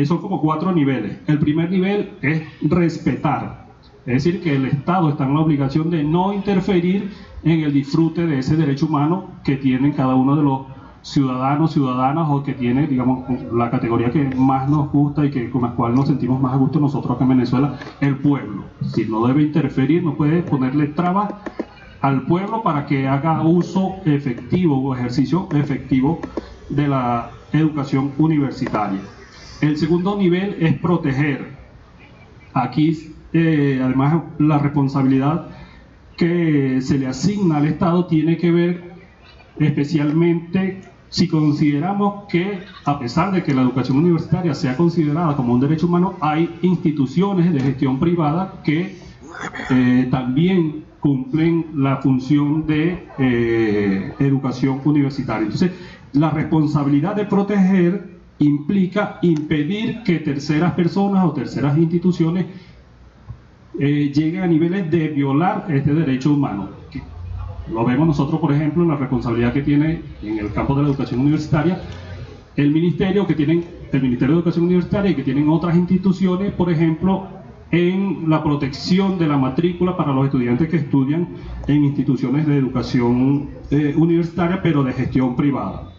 Son como 4 niveles. El primer nivel es respetar, es decir, que el Estado está en la obligación de no interferir en el disfrute de ese derecho humano que tienen cada uno de los ciudadanos, ciudadanas, o que tiene, digamos, la categoría que más nos gusta y que con la cual nos sentimos más a gusto nosotros acá en Venezuela, el pueblo. Si no debe interferir, no puede ponerle trabas al pueblo para que haga uso efectivo o ejercicio efectivo de la educación universitaria. El segundo nivel es proteger. Aquí, además, la responsabilidad que se le asigna al Estado tiene que ver especialmente si consideramos que, a pesar de que la educación universitaria sea considerada como un derecho humano, hay instituciones de gestión privada que también cumplen la función de educación universitaria. Entonces, la responsabilidad de proteger implica impedir que terceras personas o terceras instituciones lleguen a niveles de violar este derecho humano. Lo vemos nosotros, por ejemplo, en la responsabilidad que tiene en el campo de la educación universitaria el Ministerio de Educación Universitaria, y que tienen otras instituciones, por ejemplo, en la protección de la matrícula para los estudiantes que estudian en instituciones de educación universitaria, pero de gestión privada.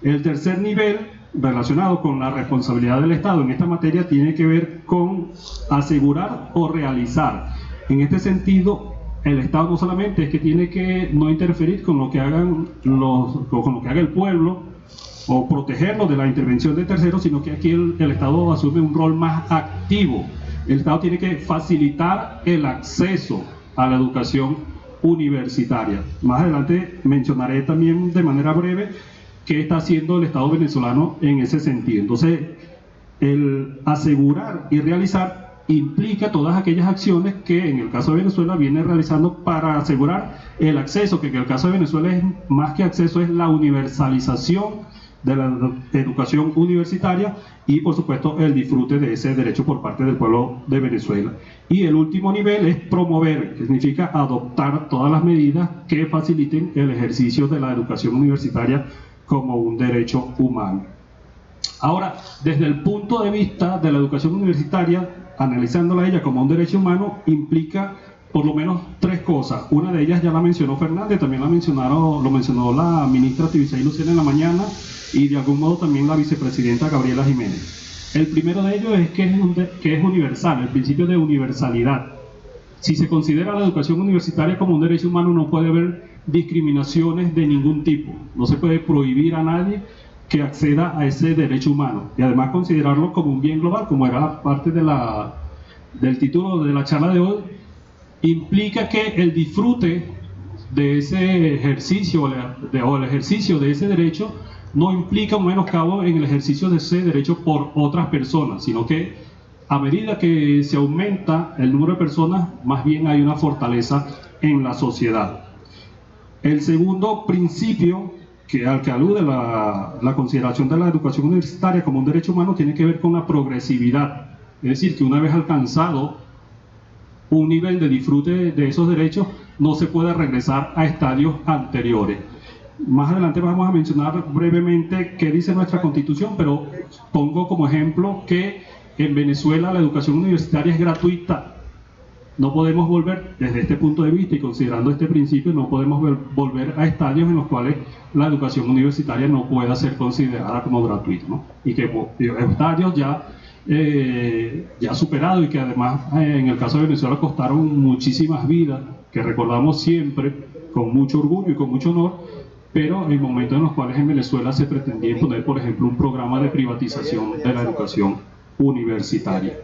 El tercer nivel, relacionado con la responsabilidad del Estado en esta materia, tiene que ver con asegurar o realizar. En este sentido, el Estado no solamente es que tiene que no interferir con lo que hagan con lo que haga el pueblo o protegerlo de la intervención de terceros, sino que aquí el Estado asume un rol más activo. El Estado tiene que facilitar el acceso a la educación universitaria. Más adelante mencionaré también de manera breve qué está haciendo el Estado venezolano en ese sentido. Entonces, el asegurar y realizar implica todas aquellas acciones que en el caso de Venezuela viene realizando para asegurar el acceso, que en el caso de Venezuela es más que acceso, es la universalización de la educación universitaria y, por supuesto, el disfrute de ese derecho por parte del pueblo de Venezuela. Y el último nivel es promover, que significa adoptar todas las medidas que faciliten el ejercicio de la educación universitaria como un derecho humano. Ahora, desde el punto de vista de la educación universitaria, analizándola ella como un derecho humano, implica por lo menos 3 cosas. Una de ellas ya la mencionó Fernández, también lo mencionó la ministra Tibisay Lucena en la mañana, y de algún modo también la vicepresidenta Gabriela Jiménez. El primero de ellos es que es universal, el principio de universalidad. Si se considera la educación universitaria como un derecho humano, no puede haber discriminaciones de ningún tipo. No se puede prohibir a nadie que acceda a ese derecho humano. Y además considerarlo como un bien global, como era parte del título de la charla de hoy, implica que el disfrute de ese ejercicio o el ejercicio de ese derecho no implica un menoscabo en el ejercicio de ese derecho por otras personas, sino que a medida que se aumenta el número de personas, más bien hay una fortaleza en la sociedad. El segundo principio al que alude la consideración de la educación universitaria como un derecho humano tiene que ver con la progresividad. Es decir, que una vez alcanzado un nivel de disfrute de esos derechos, no se puede regresar a estadios anteriores. Más adelante vamos a mencionar brevemente qué dice nuestra Constitución, pero pongo como ejemplo que en Venezuela la educación universitaria es gratuita. No podemos volver, desde este punto de vista y considerando este principio, no podemos volver a estadios en los cuales la educación universitaria no pueda ser considerada como gratuita, ¿no? Y que estadios ya superados y que además en el caso de Venezuela costaron muchísimas vidas, que recordamos siempre con mucho orgullo y con mucho honor, pero en momentos en los cuales en Venezuela se pretendía imponer, por ejemplo, un programa de privatización de la educación universitaria.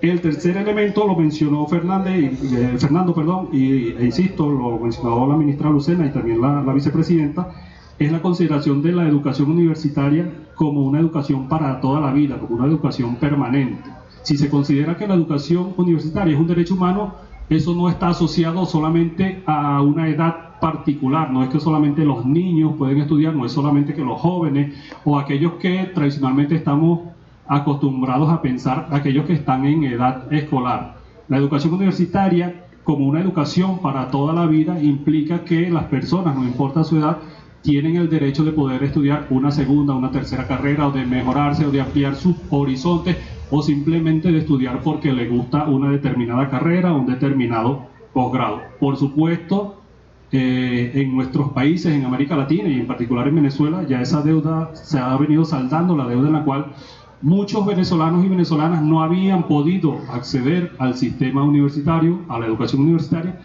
El tercer elemento lo mencionó Fernando, e insisto, lo mencionó la ministra Lucena y también la vicepresidenta, es la consideración de la educación universitaria como una educación para toda la vida, como una educación permanente. Si se considera que la educación universitaria es un derecho humano, eso no está asociado solamente a una edad particular, no es que solamente los niños pueden estudiar, no es solamente que los jóvenes o aquellos que tradicionalmente estamos acostumbrados a pensar, aquellos que están en edad escolar. La educación universitaria, como una educación para toda la vida, implica que las personas, no importa su edad, tienen el derecho de poder estudiar una segunda, una tercera carrera, o de mejorarse, o de ampliar sus horizontes, o simplemente de estudiar porque les gusta una determinada carrera o un determinado posgrado. Por supuesto, en nuestros países, en América Latina y en particular en Venezuela, ya esa deuda se ha venido saldando, la deuda en la cual muchos venezolanos y venezolanas no habían podido acceder al sistema universitario, a la educación universitaria.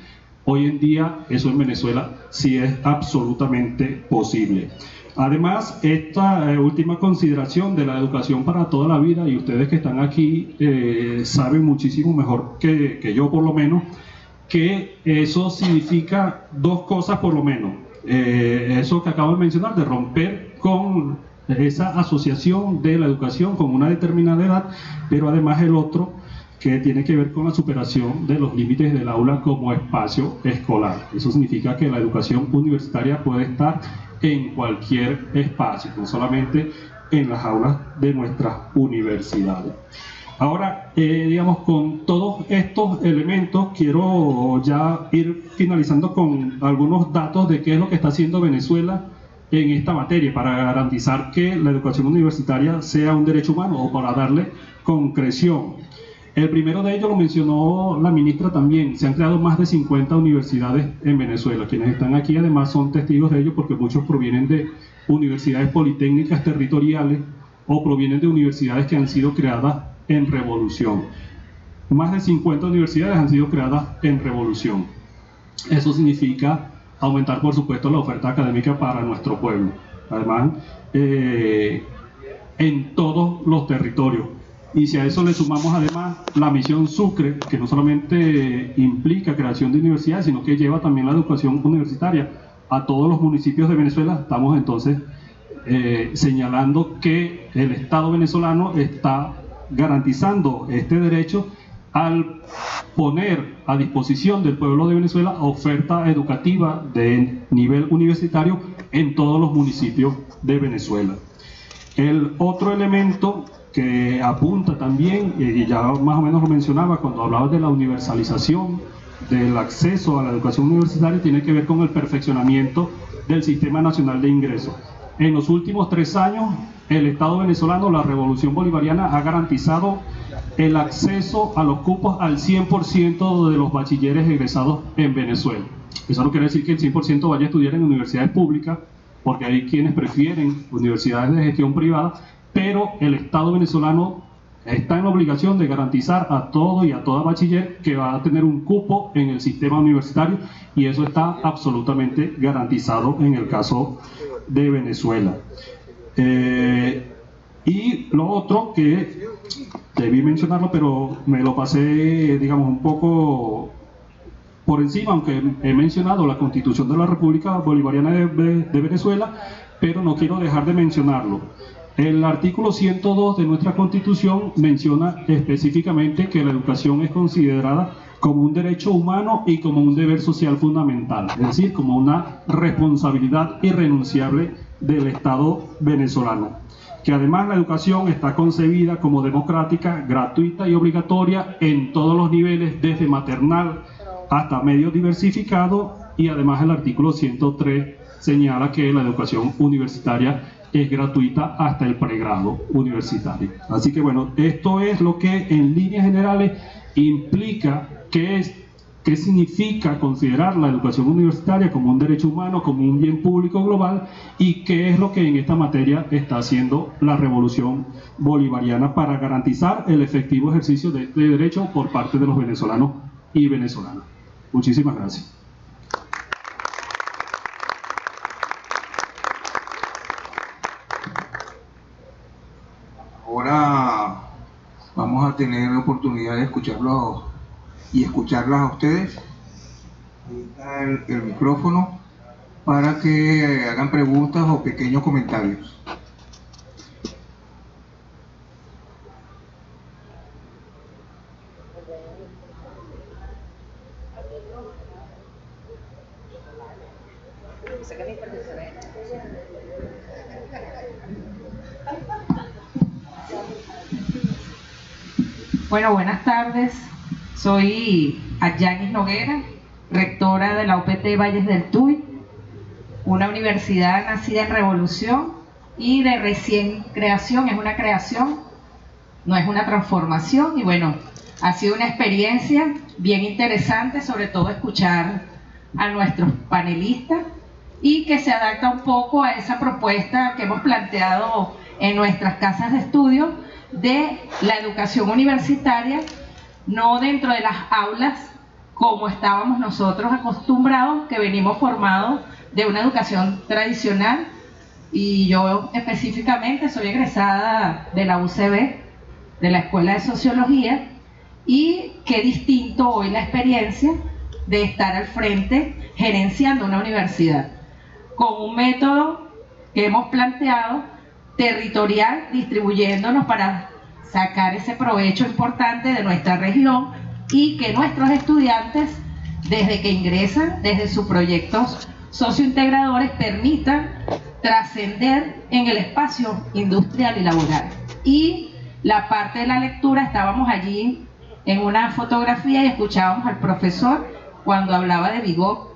Hoy en día eso en Venezuela sí es absolutamente posible. Además, esta última consideración de la educación para toda la vida, y ustedes que están aquí saben muchísimo mejor que yo por lo menos, que eso significa dos cosas por lo menos. Eso que acabo de mencionar, de romper con esa asociación de la educación con una determinada edad, pero además el otro que tiene que ver con la superación de los límites del aula como espacio escolar. Eso significa que la educación universitaria puede estar en cualquier espacio, no solamente en las aulas de nuestras universidades. Ahora, digamos, con todos estos elementos, quiero ya ir finalizando con algunos datos de qué es lo que está haciendo Venezuela en esta materia para garantizar que la educación universitaria sea un derecho humano, o para darle concreción. El primero de ellos lo mencionó la ministra también. Se han creado más de 50 universidades en Venezuela. Quienes están aquí además son testigos de ello, porque muchos provienen de universidades politécnicas territoriales o provienen de universidades que han sido creadas en revolución. Más de 50 universidades han sido creadas en revolución. Eso significa aumentar, por supuesto, la oferta académica para nuestro pueblo. Además, en todos los territorios. Y si a eso le sumamos además la misión Sucre, que no solamente implica creación de universidades, sino que lleva también la educación universitaria a todos los municipios de Venezuela, estamos entonces señalando que el Estado venezolano está garantizando este derecho al poner a disposición del pueblo de Venezuela oferta educativa de nivel universitario en todos los municipios de Venezuela. El otro elemento que apunta también, y ya más o menos lo mencionaba cuando hablaba de la universalización del acceso a la educación universitaria, tiene que ver con el perfeccionamiento del Sistema Nacional de Ingresos. En los últimos 3 años, el Estado venezolano, la Revolución Bolivariana, ha garantizado el acceso a los cupos al 100% de los bachilleres egresados en Venezuela. Eso no quiere decir que el 100% vaya a estudiar en universidades públicas, porque hay quienes prefieren universidades de gestión privada, pero el Estado venezolano está en la obligación de garantizar a todo y a toda bachiller que va a tener un cupo en el sistema universitario, y eso está absolutamente garantizado en el caso de Venezuela. Y lo otro que debí mencionarlo, pero me lo pasé, digamos, un poco por encima, aunque he mencionado la Constitución de la República Bolivariana de Venezuela, pero no quiero dejar de mencionarlo. El artículo 102 de nuestra Constitución menciona específicamente que la educación es considerada como un derecho humano y como un deber social fundamental, es decir, como una responsabilidad irrenunciable del Estado venezolano. Que además la educación está concebida como democrática, gratuita y obligatoria en todos los niveles, desde maternal hasta medio diversificado, y además el artículo 103 señala que la educación universitaria es gratuita hasta el pregrado universitario. Así que bueno, esto es lo que en líneas generales implica qué significa considerar la educación universitaria como un derecho humano, como un bien público global, y qué es lo que en esta materia está haciendo la Revolución Bolivariana para garantizar el efectivo ejercicio de este derecho por parte de los venezolanos y venezolanas. Muchísimas gracias. Ahora vamos a tener oportunidad de escucharlos y escucharlas a ustedes. Ahí está el micrófono para que hagan preguntas o pequeños comentarios. Bueno, buenas tardes. Soy Adyanis Noguera, rectora de la UPT Valles del Tuy. una universidad nacida en revolución y de recién creación, es una creación, no es una transformación. Y bueno, ha sido una experiencia bien interesante, sobre todo escuchar a nuestros panelistas y que se adapta un poco a esa propuesta que hemos planteado en nuestras casas de estudio de la educación universitaria, no dentro de las aulas como estábamos nosotros acostumbrados, que venimos formados de una educación tradicional. Y yo específicamente soy egresada de la UCB, de la Escuela de Sociología, y qué distinto hoy la experiencia de estar al frente gerenciando una universidad con un método que hemos planteado territorial, distribuyéndonos para sacar ese provecho importante de nuestra región y que nuestros estudiantes, desde que ingresan, desde sus proyectos sociointegradores, permitan trascender en el espacio industrial y laboral. Y la parte de la lectura, estábamos allí en una fotografía y escuchábamos al profesor cuando hablaba de Vigo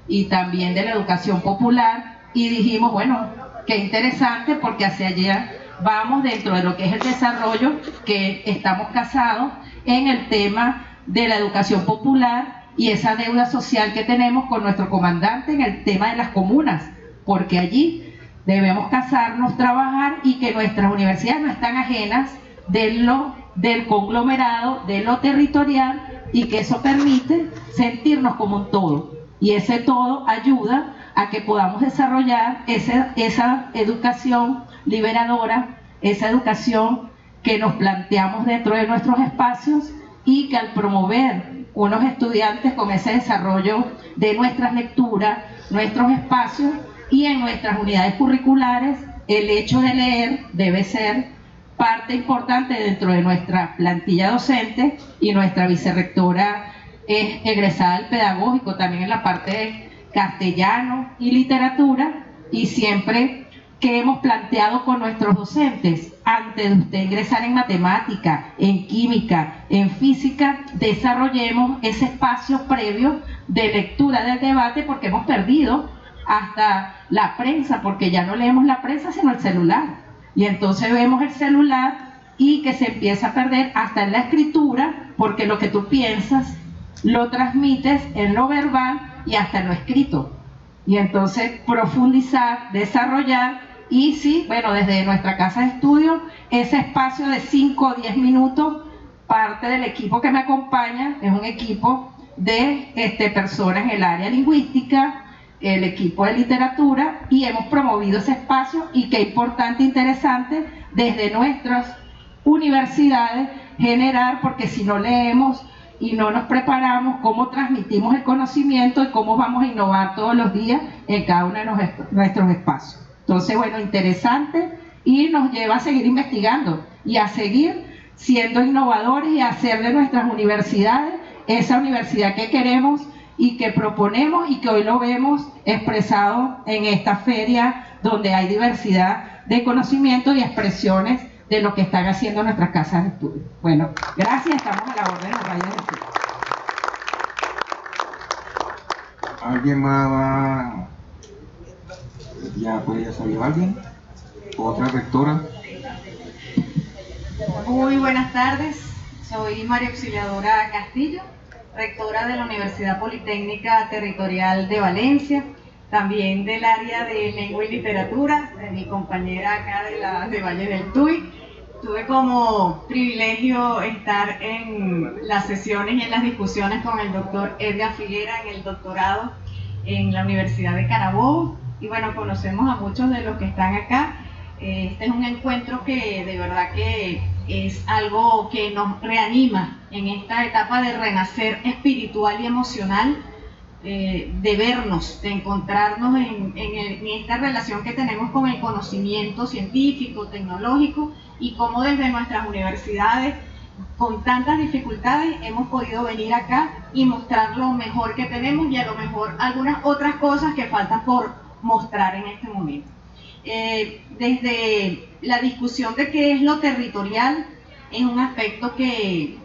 y también de la educación popular, y dijimos, bueno, qué interesante, porque hacia allá vamos dentro de lo que es el desarrollo, que estamos casados en el tema de la educación popular y esa deuda social que tenemos con nuestro comandante en el tema de las comunas, porque allí debemos casarnos, trabajar, y que nuestras universidades no están ajenas del conglomerado, de lo territorial, y que eso permite sentirnos como un todo, y ese todo ayuda a que podamos desarrollar esa educación liberadora, esa educación que nos planteamos dentro de nuestros espacios, y que al promover unos estudiantes con ese desarrollo de nuestras lecturas, nuestros espacios y en nuestras unidades curriculares, el hecho de leer debe ser parte importante dentro de nuestra plantilla docente, y nuestra vicerrectora es egresada del pedagógico también en la parte de castellano y literatura, y siempre que hemos planteado con nuestros docentes, antes de usted ingresar en matemática, en química, en física, desarrollemos ese espacio previo de lectura del debate, porque hemos perdido hasta la prensa, porque ya no leemos la prensa sino el celular, y entonces vemos el celular y que se empieza a perder hasta en la escritura, porque lo que tú piensas lo transmites en lo verbal y hasta en lo escrito, y entonces profundizar, desarrollar. Y sí, bueno, desde nuestra casa de estudio, ese espacio de 5 o 10 minutos, parte del equipo que me acompaña es un equipo de personas en el área lingüística, el equipo de literatura, y hemos promovido ese espacio, y qué importante, interesante, desde nuestras universidades generar, porque si no leemos y no nos preparamos, cómo transmitimos el conocimiento y cómo vamos a innovar todos los días en cada uno de nuestros espacios. Entonces, bueno, interesante, y nos lleva a seguir investigando y a seguir siendo innovadores y a hacer de nuestras universidades esa universidad que queremos y que proponemos, y que hoy lo vemos expresado en esta feria donde hay diversidad de conocimiento y expresiones de lo que están haciendo nuestras casas de estudio. Bueno, gracias, estamos a la orden de los rayos del sur. ¿Alguien más va? ¿Ya salió alguien? ¿Otra rectora? Muy buenas tardes, soy María Auxiliadora Castillo, rectora de la Universidad Politécnica Territorial de Valencia, también del área de Lengua y Literatura, de mi compañera acá de Valle del Tuy. Tuve como privilegio estar en las sesiones y en las discusiones con el doctor Edgar Figuera en el doctorado en la Universidad de Carabobo, y bueno, conocemos a muchos de los que están acá. Este es un encuentro que de verdad que es algo que nos reanima en esta etapa de renacer espiritual y emocional, de vernos, de encontrarnos en esta relación que tenemos con el conocimiento científico, tecnológico, y cómo desde nuestras universidades, con tantas dificultades, hemos podido venir acá y mostrar lo mejor que tenemos, y a lo mejor algunas otras cosas que faltan por mostrar en este momento. Desde la discusión de qué es lo territorial, es un aspecto que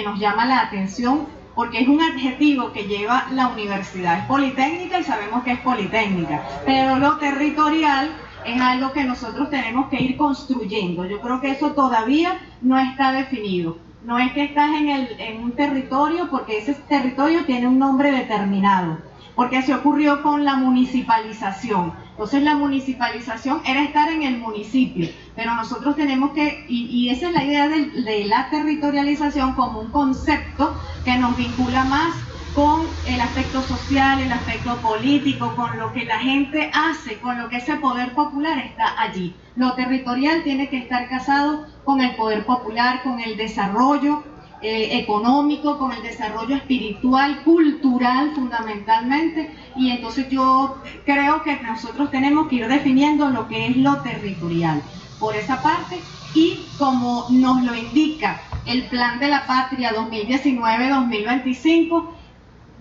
nos llama la atención, porque es un adjetivo que lleva la universidad. Es politécnica y sabemos que es politécnica, pero lo territorial es algo que nosotros tenemos que ir construyendo. Yo creo que eso todavía no está definido. No es que estás en un territorio porque ese territorio tiene un nombre determinado, porque se ocurrió con la municipalización. Entonces la municipalización era estar en el municipio, pero nosotros tenemos que, y esa es la idea de la territorialización como un concepto que nos vincula más con el aspecto social, el aspecto político, con lo que la gente hace, con lo que ese poder popular está allí. Lo territorial tiene que estar casado con el poder popular, con el desarrollo económico, con el desarrollo espiritual, cultural fundamentalmente, y entonces yo creo que nosotros tenemos que ir definiendo lo que es lo territorial por esa parte, y como nos lo indica el Plan de la Patria 2019-2025,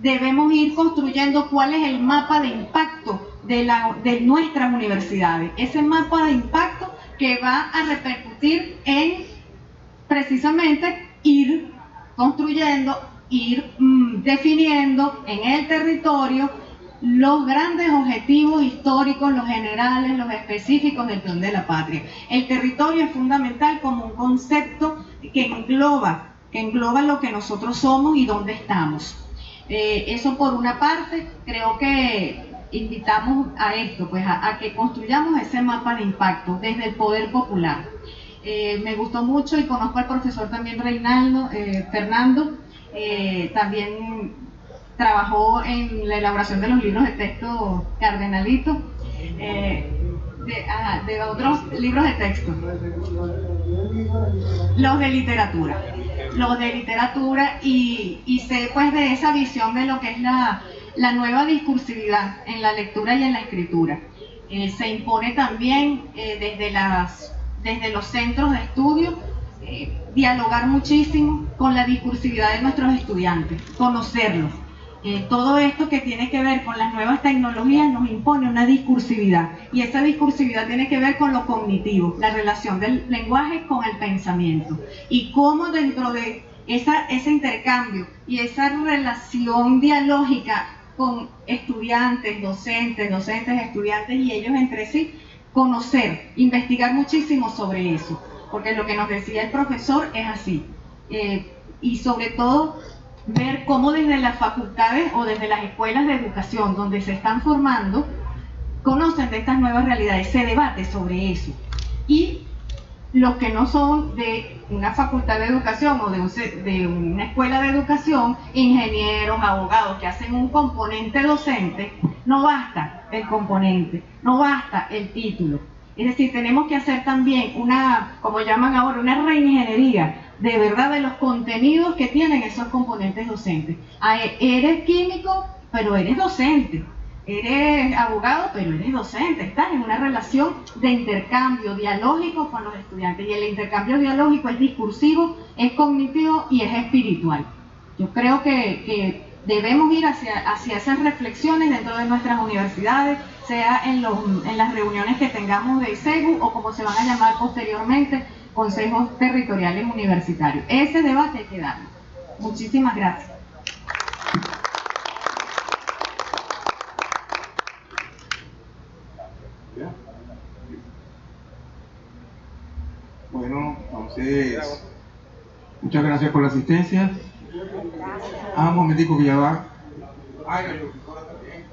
debemos ir construyendo cuál es el mapa de impacto de nuestras universidades, ese mapa de impacto que va a repercutir en precisamente ir construyendo, ir definiendo en el territorio los grandes objetivos históricos, los generales, los específicos del Plan de la Patria. El territorio es fundamental como un concepto que engloba lo que nosotros somos y dónde estamos. Eso por una parte. Creo que invitamos a esto, pues a que construyamos ese mapa de impacto desde el poder popular. Me gustó mucho y conozco al profesor también Fernando, también trabajó en la elaboración de los libros de texto Cardenalito, de otros libros de texto, los de literatura, y sé pues de esa visión de lo que es la nueva discursividad en la lectura y en la escritura. Se impone también desde los centros de estudio dialogar muchísimo con la discursividad de nuestros estudiantes, conocerlos. Todo esto que tiene que ver con las nuevas tecnologías nos impone una discursividad, y esa discursividad tiene que ver con lo cognitivo, la relación del lenguaje con el pensamiento, y cómo dentro de ese intercambio y esa relación dialógica con estudiantes, docentes, estudiantes y ellos entre sí, conocer, investigar muchísimo sobre eso, porque lo que nos decía el profesor es así, y sobre todo ver cómo desde las facultades o desde las escuelas de educación donde se están formando, conocen de estas nuevas realidades, se debate sobre eso. Y los que no son de una facultad de educación o de una escuela de educación, ingenieros, abogados, que hacen un componente docente, no basta el componente, no basta el título. Es decir, tenemos que hacer también como llaman ahora, una reingeniería de verdad de los contenidos que tienen esos componentes docentes. Eres químico, pero eres docente. Eres abogado, pero eres docente. Estás en una relación de intercambio dialógico con los estudiantes. Y el intercambio dialógico es discursivo, es cognitivo y es espiritual. Yo creo que debemos ir hacia esas reflexiones dentro de nuestras universidades, sea en las reuniones que tengamos de ISEGU o como se van a llamar posteriormente, consejos territoriales universitarios. Ese debate hay que darlo. Muchísimas gracias. Bueno, entonces, muchas gracias por la asistencia. Un momentico que ya va. Ay, la profesora también.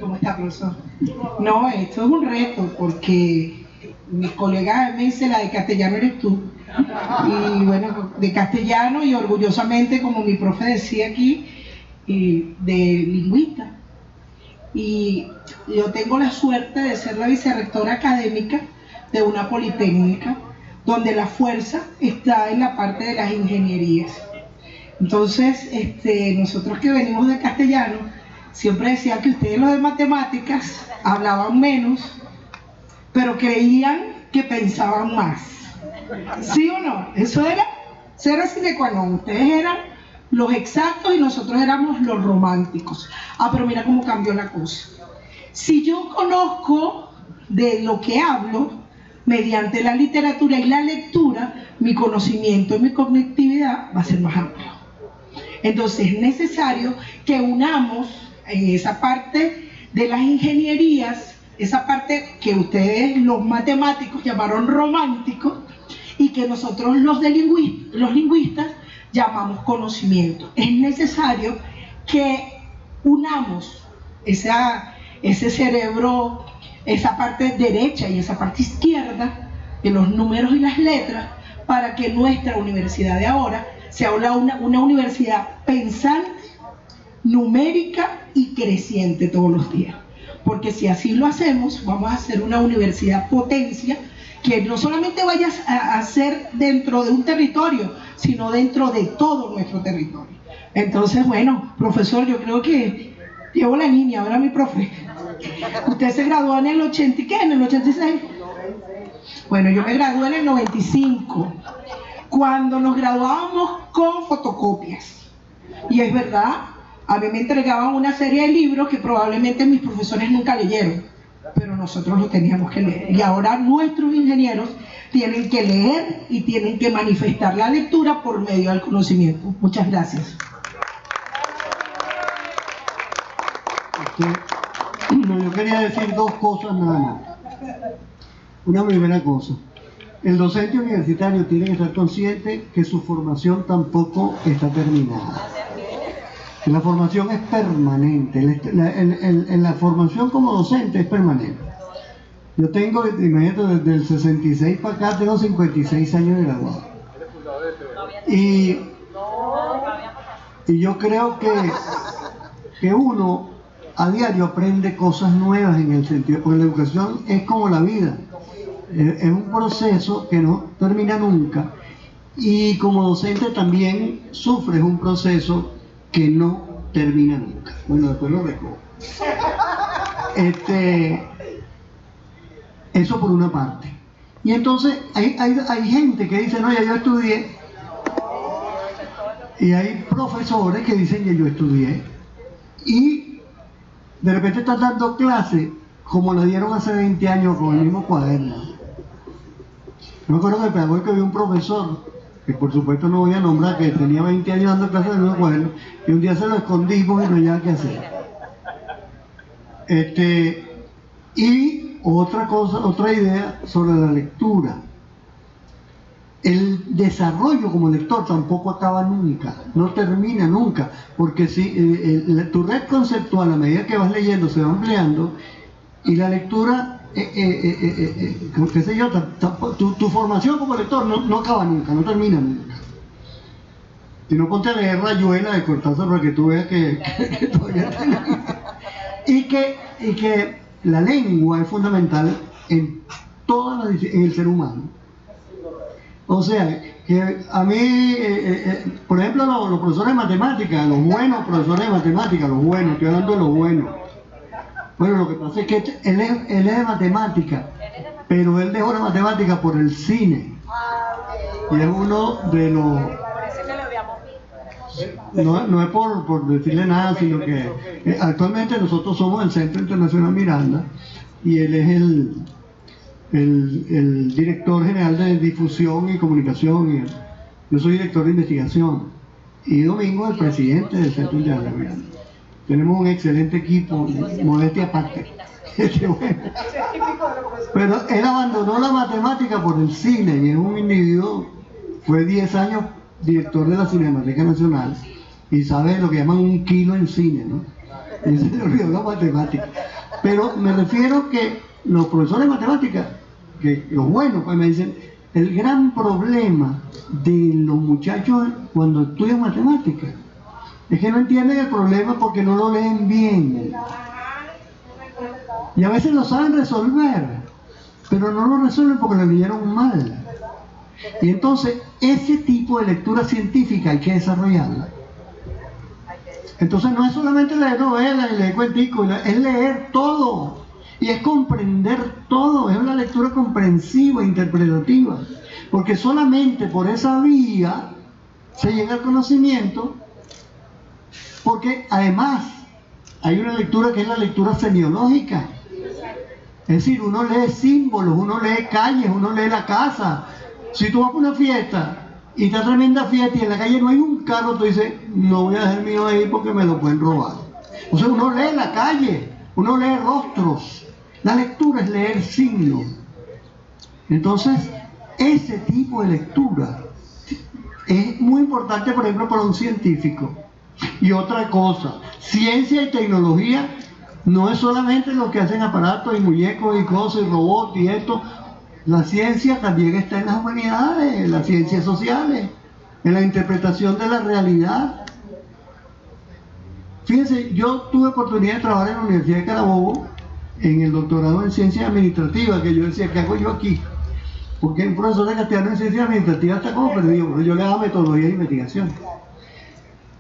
¿Cómo está, profesor? No, esto es un reto porque mis colegas me dicen la de castellano eres tú. Y bueno, de castellano y orgullosamente, como mi profe decía aquí, de lingüista. Y yo tengo la suerte de ser la vicerrectora académica de una politécnica donde la fuerza está en la parte de las ingenierías. Entonces, nosotros que venimos de castellano, siempre decían que ustedes los de matemáticas hablaban menos, pero creían que pensaban más. ¿Sí o no? Eso era sine qua non. Ustedes eran los exactos y nosotros éramos los románticos. Pero mira cómo cambió la cosa. Si yo conozco de lo que hablo, mediante la literatura y la lectura, mi conocimiento y mi cognitividad va a ser más amplio. Entonces es necesario que unamos en esa parte de las ingenierías, esa parte que ustedes los matemáticos llamaron romántico y que nosotros los lingüistas llamamos conocimiento. Es necesario que unamos ese cerebro, esa parte derecha y esa parte izquierda de los números y las letras para que nuestra universidad de ahora sea una universidad pensante, numérica y creciente todos los días. Porque si así lo hacemos, vamos a hacer una universidad potencia que no solamente vaya a ser dentro de un territorio, sino dentro de todo nuestro territorio. Entonces, bueno, profesor, yo creo que llevo la línea, ahora mi profe. Usted se graduó en el 80 y ¿qué? ¿En el 86? Bueno, yo me gradué en el 95, cuando nos graduábamos con fotocopias. Y es verdad, a mí me entregaban una serie de libros que probablemente mis profesores nunca leyeron, pero nosotros los teníamos que leer. Y ahora nuestros ingenieros tienen que leer y tienen que manifestar la lectura por medio del conocimiento. Muchas gracias. No, yo quería decir dos cosas nada más. Una primera cosa, el docente universitario tiene que estar consciente que su formación tampoco está terminada. La formación es permanente, la formación como docente es permanente. Yo tengo, imagínate, desde el 66 para acá tengo 56 años de graduado. Y yo creo que uno a diario aprende cosas nuevas en el sentido, porque la educación es como la vida, es un proceso que no termina nunca, y como docente también sufres un proceso que no termina nunca. Bueno, después lo recojo. Eso por una parte. Y entonces hay gente que dice, no, ya yo estudié, y hay profesores que dicen que yo estudié, y de repente están dando clases como la dieron hace 20 años con el mismo cuaderno. Yo me acuerdo que el pedagógico había un profesor, que por supuesto no voy a nombrar, que tenía 20 años dando clases del mismo cuaderno, y un día se lo escondimos y no había qué hacer. Y otra idea sobre la lectura. El desarrollo como lector tampoco acaba nunca, no termina nunca, porque si tu red conceptual a medida que vas leyendo se va ampliando, y la lectura, qué sé yo, tu formación como lector no acaba nunca, no termina nunca. Si no, ponte a leer Rayuela de Cortázar para que tú veas que todavía termina. Y que la lengua es fundamental en en el ser humano. O sea, que a mí, por ejemplo, los profesores de matemáticas, los buenos profesores de matemáticas, los buenos, estoy hablando de los buenos. Bueno, lo que pasa es que él es de matemática, pero él dejó la matemática por el cine. Y es uno de los... No es por decirle nada, sino que actualmente nosotros somos el Centro Internacional Miranda, y él es el director general de difusión y comunicación, yo soy director de investigación, y Domingo es el presidente del Centro Internacional Miranda. Tenemos un excelente equipo, modestia aparte. Pero él abandonó la matemática por el cine, y es un individuo, fue 10 años director de la Cinemateca Nacional, y sabe lo que llaman un kilo en cine, ¿no? Y se le olvidó la matemática. Pero me refiero que los profesores de matemáticas, que los buenos, pues me dicen, el gran problema de los muchachos cuando estudian matemáticas es que no entienden el problema porque no lo leen bien. Y a veces lo saben resolver, pero no lo resuelven porque lo leyeron mal. Y entonces, ese tipo de lectura científica hay que desarrollarla. Entonces no es solamente leer novelas y leer cuenticos, es leer todo. Y es comprender todo, es una lectura comprensiva, interpretativa. Porque solamente por esa vía se llega al conocimiento, porque además hay una lectura que es la lectura semiológica. Es decir, uno lee símbolos, uno lee calles, uno lee la casa. Si tú vas a una fiesta y está tremenda fiesta y en la calle no hay un carro, tú dices, no voy a dejar el mío ahí porque me lo pueden robar. O sea, uno lee la calle, uno lee rostros. La lectura es leer signos. Entonces, ese tipo de lectura es muy importante, por ejemplo, para un científico. Y otra cosa, ciencia y tecnología no es solamente lo que hacen aparatos y muñecos y cosas y robots y esto. La ciencia también está en las humanidades, en las ciencias sociales, en la interpretación de la realidad. Fíjense, yo tuve oportunidad de trabajar en la Universidad de Carabobo en el doctorado en ciencias administrativas, que yo decía, ¿qué hago yo aquí? Porque un profesor de castellano en ciencias administrativas está como perdido, pero yo le daba metodología de investigación.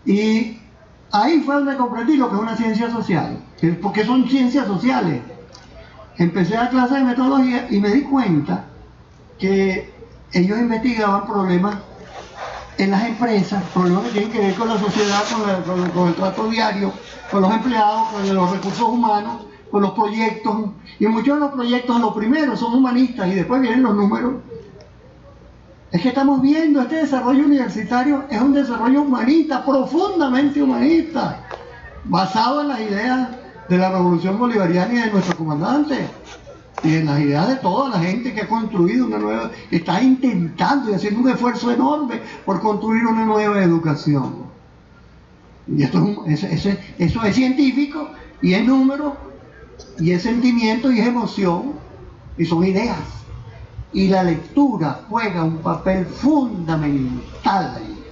Y ahí fue donde comprendí lo que es una ciencia social, porque son ciencias sociales. Empecé a clase de metodología y me di cuenta que ellos investigaban problemas en las empresas, problemas que tienen que ver con la sociedad, con el trato diario, con los empleados, con los recursos humanos, con los proyectos. Y muchos de los proyectos, los primeros son humanistas y después vienen los números. Es que estamos viendo este desarrollo universitario, es un desarrollo humanista, profundamente humanista, basado en las ideas de la revolución bolivariana y de nuestro comandante, y en las ideas de toda la gente que ha construido una nueva, que está intentando y haciendo un esfuerzo enorme por construir una nueva educación. Y esto eso es científico, y es número, y es sentimiento, y es emoción, y son ideas. Y la lectura juega un papel fundamental ahí.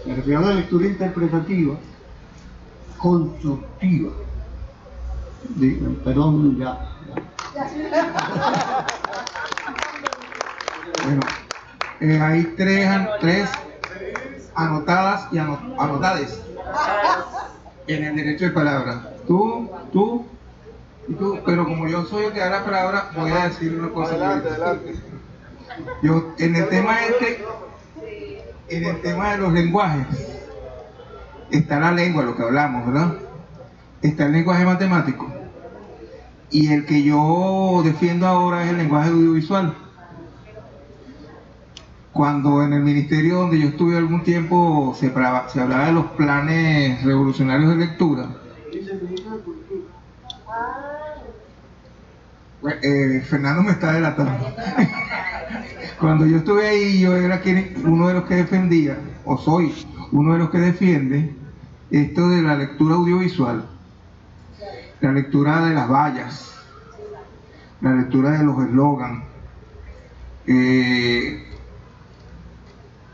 Me refiero a la lectura interpretativa, constructiva. Perdón, ya. Bueno, hay tres anotadas y anotades en el derecho de palabra. Tú y tú, pero como yo soy el que da la palabra, voy a decir una cosa. Adelante. Yo, en el tema de los lenguajes, está la lengua, lo que hablamos, ¿verdad? Está el lenguaje matemático. Y el que yo defiendo ahora es el lenguaje audiovisual. Cuando en el ministerio donde yo estuve algún tiempo se hablaba de los planes revolucionarios de lectura, Fernando me está delatando. Cuando yo estuve ahí, yo era uno de los que defendía, o soy uno de los que defiende esto de la lectura audiovisual, la lectura de las vallas, la lectura de los eslogans,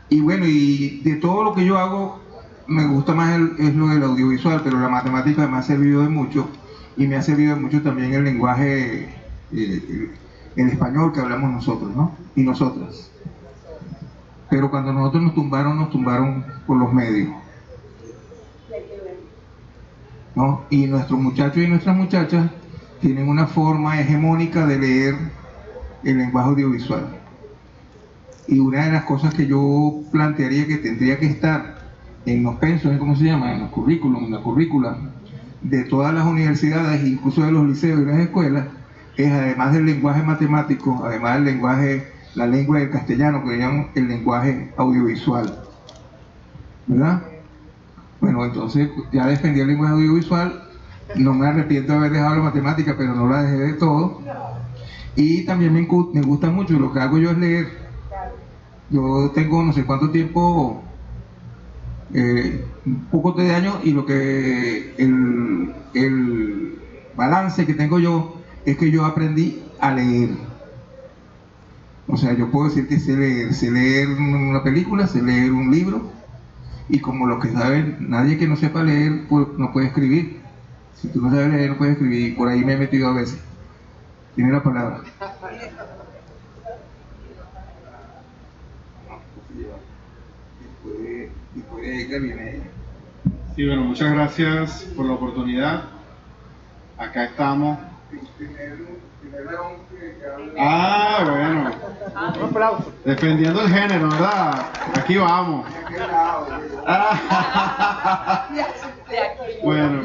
y bueno, y de todo lo que yo hago, me gusta más es lo del audiovisual, pero la matemática me ha servido de mucho, y me ha servido de mucho también el lenguaje, el español que hablamos nosotros, ¿no? Y nosotras. Pero cuando nosotros nos tumbaron por los medios, ¿no? Y nuestros muchachos y nuestras muchachas tienen una forma hegemónica de leer el lenguaje audiovisual. Y una de las cosas que yo plantearía que tendría que estar en los pensos, ¿cómo se llama? En los currículum, en la currícula de todas las universidades, incluso de los liceos y las escuelas, es además del lenguaje matemático, además del lenguaje, la lengua del castellano, que llaman el lenguaje audiovisual, ¿verdad? Bueno, entonces ya defendí el lenguaje audiovisual, no me arrepiento de haber dejado la matemática, pero no la dejé de todo. Y también me gusta mucho, lo que hago yo es leer. Yo tengo no sé cuánto tiempo, un poco de años, y lo que el balance que tengo yo es que yo aprendí a leer. O sea, yo puedo decir que sé leer una película, sé leer un libro, y como los que saben, nadie que no sepa leer pues, no puede escribir. Si tú no sabes leer, no puedes escribir, y por ahí me he metido a veces. Tiene la palabra. Después de ella viene ella. Sí, bueno, muchas gracias por la oportunidad. Acá estamos. Ah, bueno. Un aplauso. Defendiendo el género, ¿verdad? Aquí vamos. Bueno.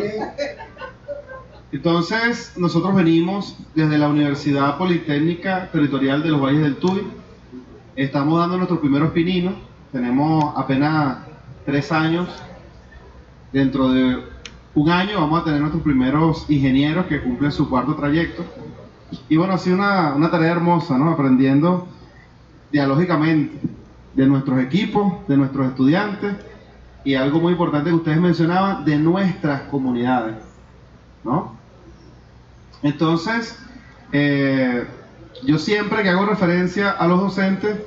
Entonces, nosotros venimos desde la Universidad Politécnica Territorial de los Valles del Tuy. Estamos dando nuestros primeros pininos. Tenemos apenas 3 años. Dentro de un año vamos a tener nuestros primeros ingenieros que cumplen su 4.º trayecto. Y bueno, ha sido una tarea hermosa, ¿no? Aprendiendo dialógicamente de nuestros equipos, de nuestros estudiantes, y algo muy importante que ustedes mencionaban, de nuestras comunidades, ¿no? Entonces, yo siempre que hago referencia a los docentes,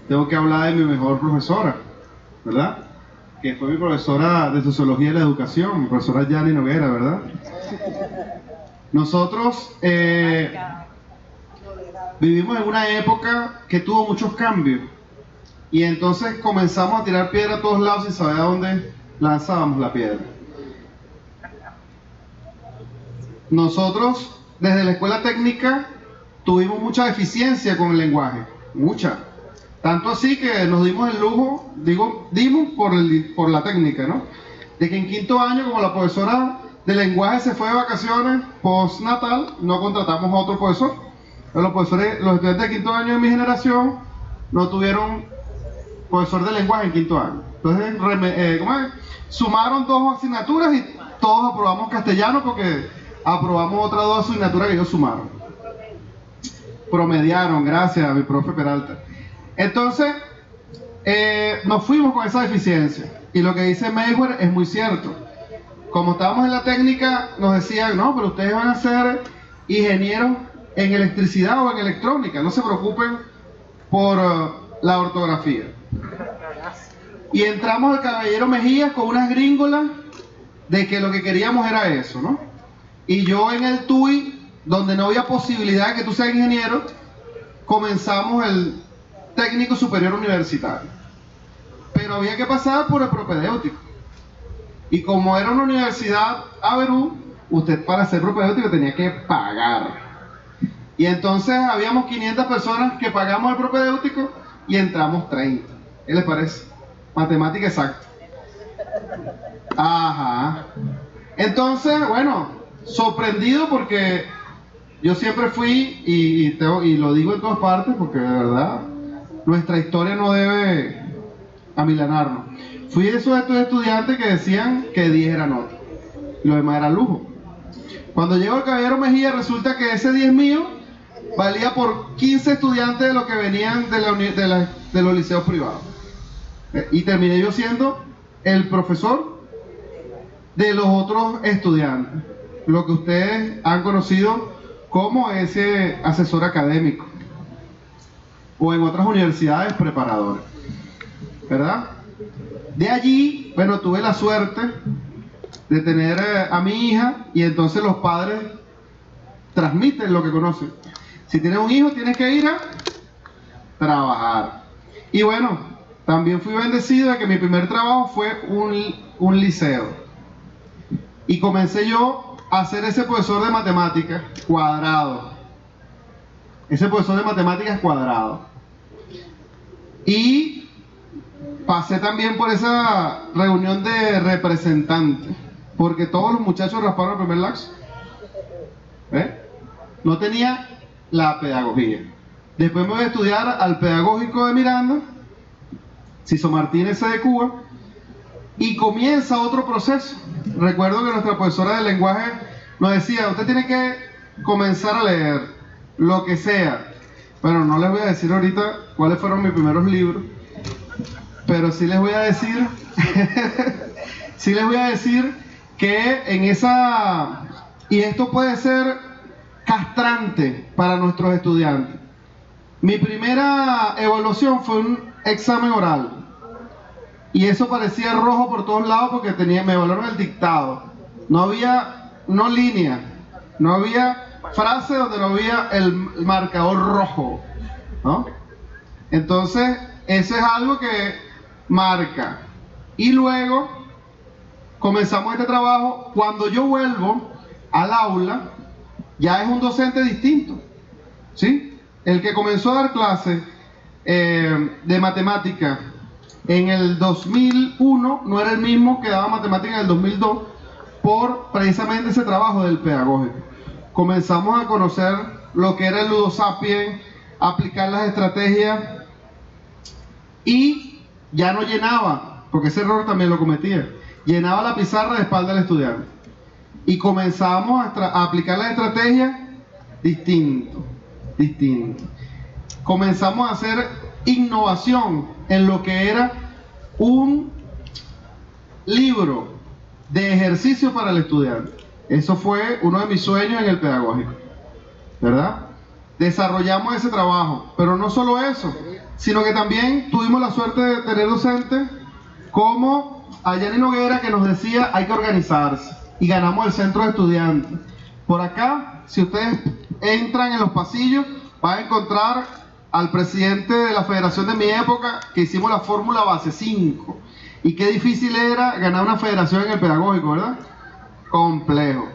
tengo que hablar de mi mejor profesora, ¿verdad? Que fue mi profesora de Sociología de la Educación, mi profesora Yani Noguera, ¿verdad? Nosotros vivimos en una época que tuvo muchos cambios, y entonces comenzamos a tirar piedra a todos lados sin saber a dónde lanzábamos la piedra. Nosotros, desde la escuela técnica, tuvimos mucha deficiencia con el lenguaje, mucha. Tanto así que nos dimos el lujo, dimos por la técnica, ¿no? De que en 5.º año, como la profesora de lenguaje se fue de vacaciones postnatal, no contratamos a otro profesor. Los estudiantes de 5.º año de mi generación no tuvieron profesor de lenguaje en 5.º año. Entonces, sumaron 2 asignaturas y todos aprobamos castellano porque aprobamos otras 2 asignaturas que ellos sumaron. Promediaron, gracias a mi profe Peralta. Entonces, nos fuimos con esa deficiencia. Y lo que dice Mayweather es muy cierto. Como estábamos en la técnica, nos decían, no, pero ustedes van a ser ingenieros en electricidad o en electrónica, no se preocupen por la ortografía. Y entramos al Caballero Mejía con unas gringolas de que lo que queríamos era eso, ¿no? Y yo en el TUI, donde no había posibilidad de que tú seas ingeniero, comenzamos el técnico superior universitario. Pero había que pasar por el propedéutico. Y como era una universidad Averú, usted para ser propedéutico tenía que pagar. Y entonces habíamos 500 personas que pagamos el propedéutico y entramos 30. ¿Qué les parece? Matemática exacta. Ajá. Entonces, bueno, sorprendido porque yo siempre fui, y lo digo en todas partes porque de verdad nuestra historia no debe amilanarnos. Fui de esos estudiantes que decían que 10 era nota, y lo demás era lujo. Cuando llego al Caballero Mejía resulta que ese 10 mío valía por 15 estudiantes de los que venían de los liceos privados. Y terminé yo siendo el profesor de los otros estudiantes, lo que ustedes han conocido como ese asesor académico, o en otras universidades preparadores, ¿verdad? De allí, bueno, tuve la suerte de tener a mi hija, y entonces los padres transmiten lo que conocen. Si tienes un hijo, tienes que ir a trabajar. Y bueno, también fui bendecido de que mi primer trabajo fue un liceo. Y comencé yo a ser ese profesor de matemáticas cuadrado. Ese profesor de matemáticas cuadrado. Y pasé también por esa reunión de representantes, porque todos los muchachos rasparon el primer laxo. No tenía la pedagogía. Después me voy a estudiar al pedagógico de Miranda, Ciso Martínez de Cuba, y comienza otro proceso. Recuerdo que nuestra profesora de lenguaje nos decía, usted tiene que comenzar a leer lo que sea. Bueno, no les voy a decir ahorita cuáles fueron mis primeros libros, pero sí les voy a decir sí les voy a decir que en esa, y esto puede ser castrante para nuestros estudiantes, mi primera evaluación fue un examen oral, y eso parecía rojo por todos lados porque me evaluaron el dictado. No había línea, no había frase donde no había el marcador rojo, ¿no? Entonces, eso es algo que marca. Y luego comenzamos este trabajo. Cuando yo vuelvo al aula, ya es un docente distinto, ¿sí? El que comenzó a dar clases de matemática en el 2001 no era el mismo que daba matemática en el 2002, por precisamente ese trabajo del pedagógico. Comenzamos a conocer lo que era el ludosapien, aplicar las estrategias, y ya no llenaba, porque ese error también lo cometía, llenaba la pizarra de espalda al estudiante. Y comenzamos a aplicar las estrategias distinto. Comenzamos a hacer innovación en lo que era un libro de ejercicio para el estudiante. Eso fue uno de mis sueños en el pedagógico, ¿verdad? Desarrollamos ese trabajo, pero no solo eso, sino que también tuvimos la suerte de tener docentes como a Yanni Noguera, que nos decía hay que organizarse, y ganamos el centro de estudiantes. Por acá, si ustedes entran en los pasillos, van a encontrar al presidente de la federación de mi época, que hicimos la fórmula base 5, y qué difícil era ganar una federación en el pedagógico, ¿verdad? Complejo.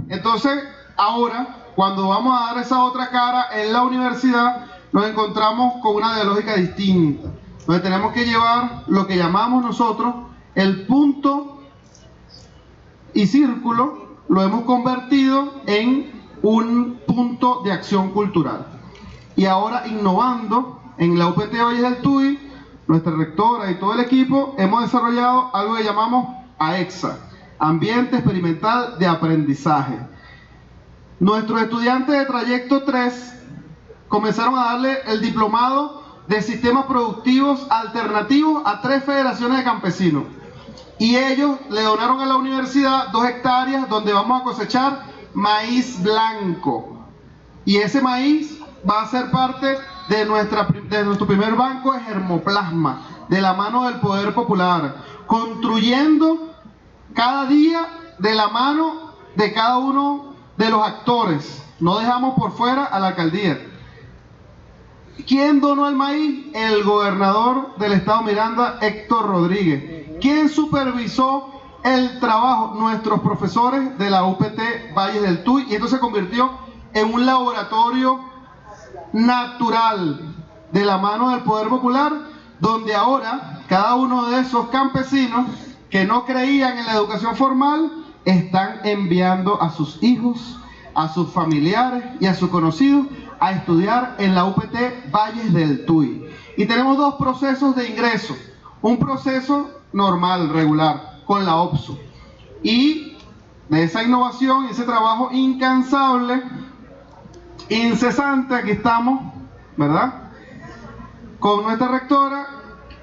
Entonces, ahora, cuando vamos a dar esa otra cara en la universidad, nos encontramos con una dialógica distinta, donde tenemos que llevar lo que llamamos nosotros el punto y círculo, lo hemos convertido en un punto de acción cultural. Y ahora, innovando en la UPT Valles del Tuy, nuestra rectora y todo el equipo, hemos desarrollado algo que llamamos AEXA, Ambiente Experimental de Aprendizaje. Nuestros estudiantes de trayecto 3 comenzaron a darle el diplomado de sistemas productivos alternativos a 3 federaciones de campesinos, y ellos le donaron a la universidad 2 hectáreas donde vamos a cosechar maíz blanco, y ese maíz va a ser parte de nuestro primer banco de germoplasma, de la mano del Poder Popular, construyendo cada día de la mano de cada uno de los actores. No dejamos por fuera a la alcaldía. ¿Quién donó el maíz? El gobernador del estado Miranda, Héctor Rodríguez. ¿Quién supervisó el trabajo? Nuestros profesores de la UPT Valles del Tuy, y esto se convirtió en un laboratorio natural de la mano del Poder Popular, donde ahora cada uno de esos campesinos que no creían en la educación formal están enviando a sus hijos, a sus familiares y a sus conocidos a estudiar en la UPT Valles del Tuy. Y tenemos 2 procesos de ingreso: un proceso normal, regular, con la OPSU, y de esa innovación, ese trabajo incansable, incesante, aquí estamos, ¿verdad? Con nuestra rectora,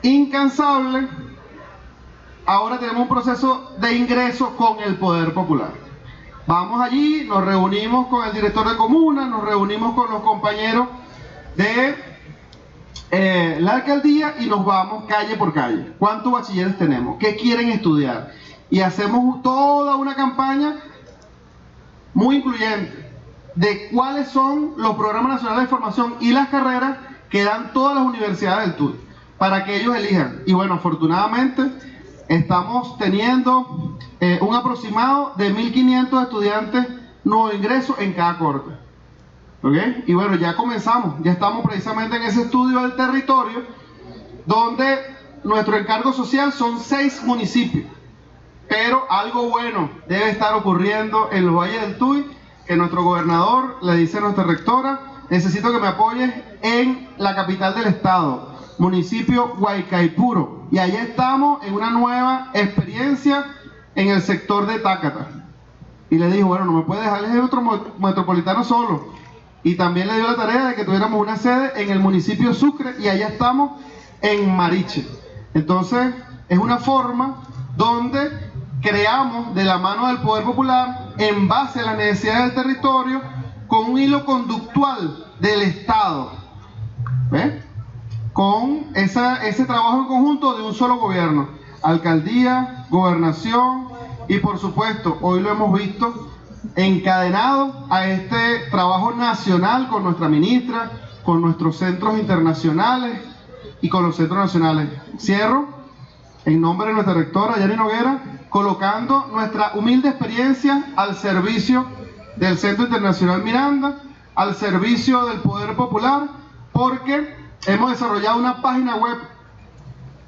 incansable. Ahora tenemos un proceso de ingreso con el Poder Popular. Vamos allí, nos reunimos con el director de comuna, nos reunimos con los compañeros de la alcaldía y nos vamos calle por calle. ¿Cuántos bachilleres tenemos? ¿Qué quieren estudiar? Y hacemos toda una campaña muy incluyente de cuáles son los programas nacionales de formación y las carreras que dan todas las universidades del Tuy, para que ellos elijan. Y bueno, afortunadamente estamos teniendo un aproximado de 1.500 estudiantes nuevo ingreso en cada corte. ¿Ok? Y bueno, ya comenzamos, ya estamos precisamente en ese estudio del territorio, donde nuestro encargo social son 6 municipios. Pero algo bueno debe estar ocurriendo en los Valles del Tuy, que nuestro gobernador le dice a nuestra rectora: necesito que me apoyes en la capital del estado, municipio Guaycaipuro. Y allá estamos en una nueva experiencia en el sector de Tácata. Y le dijo: bueno, no me puede dejar el centro metropolitano solo. Y también le dio la tarea de que tuviéramos una sede en el municipio Sucre, y allá estamos en Mariche. Entonces, es una forma donde creamos de la mano del Poder Popular, en base a las necesidades del territorio, con un hilo conductual del Estado, ¿ves? Con ese trabajo en conjunto de un solo gobierno, alcaldía, gobernación, y por supuesto, hoy lo hemos visto, encadenado a este trabajo nacional con nuestra ministra, con nuestros centros internacionales y con los centros nacionales. Cierro en nombre de nuestra rectora Yanni Noguera, colocando nuestra humilde experiencia al servicio del Centro Internacional Miranda, al servicio del Poder Popular, porque hemos desarrollado una página web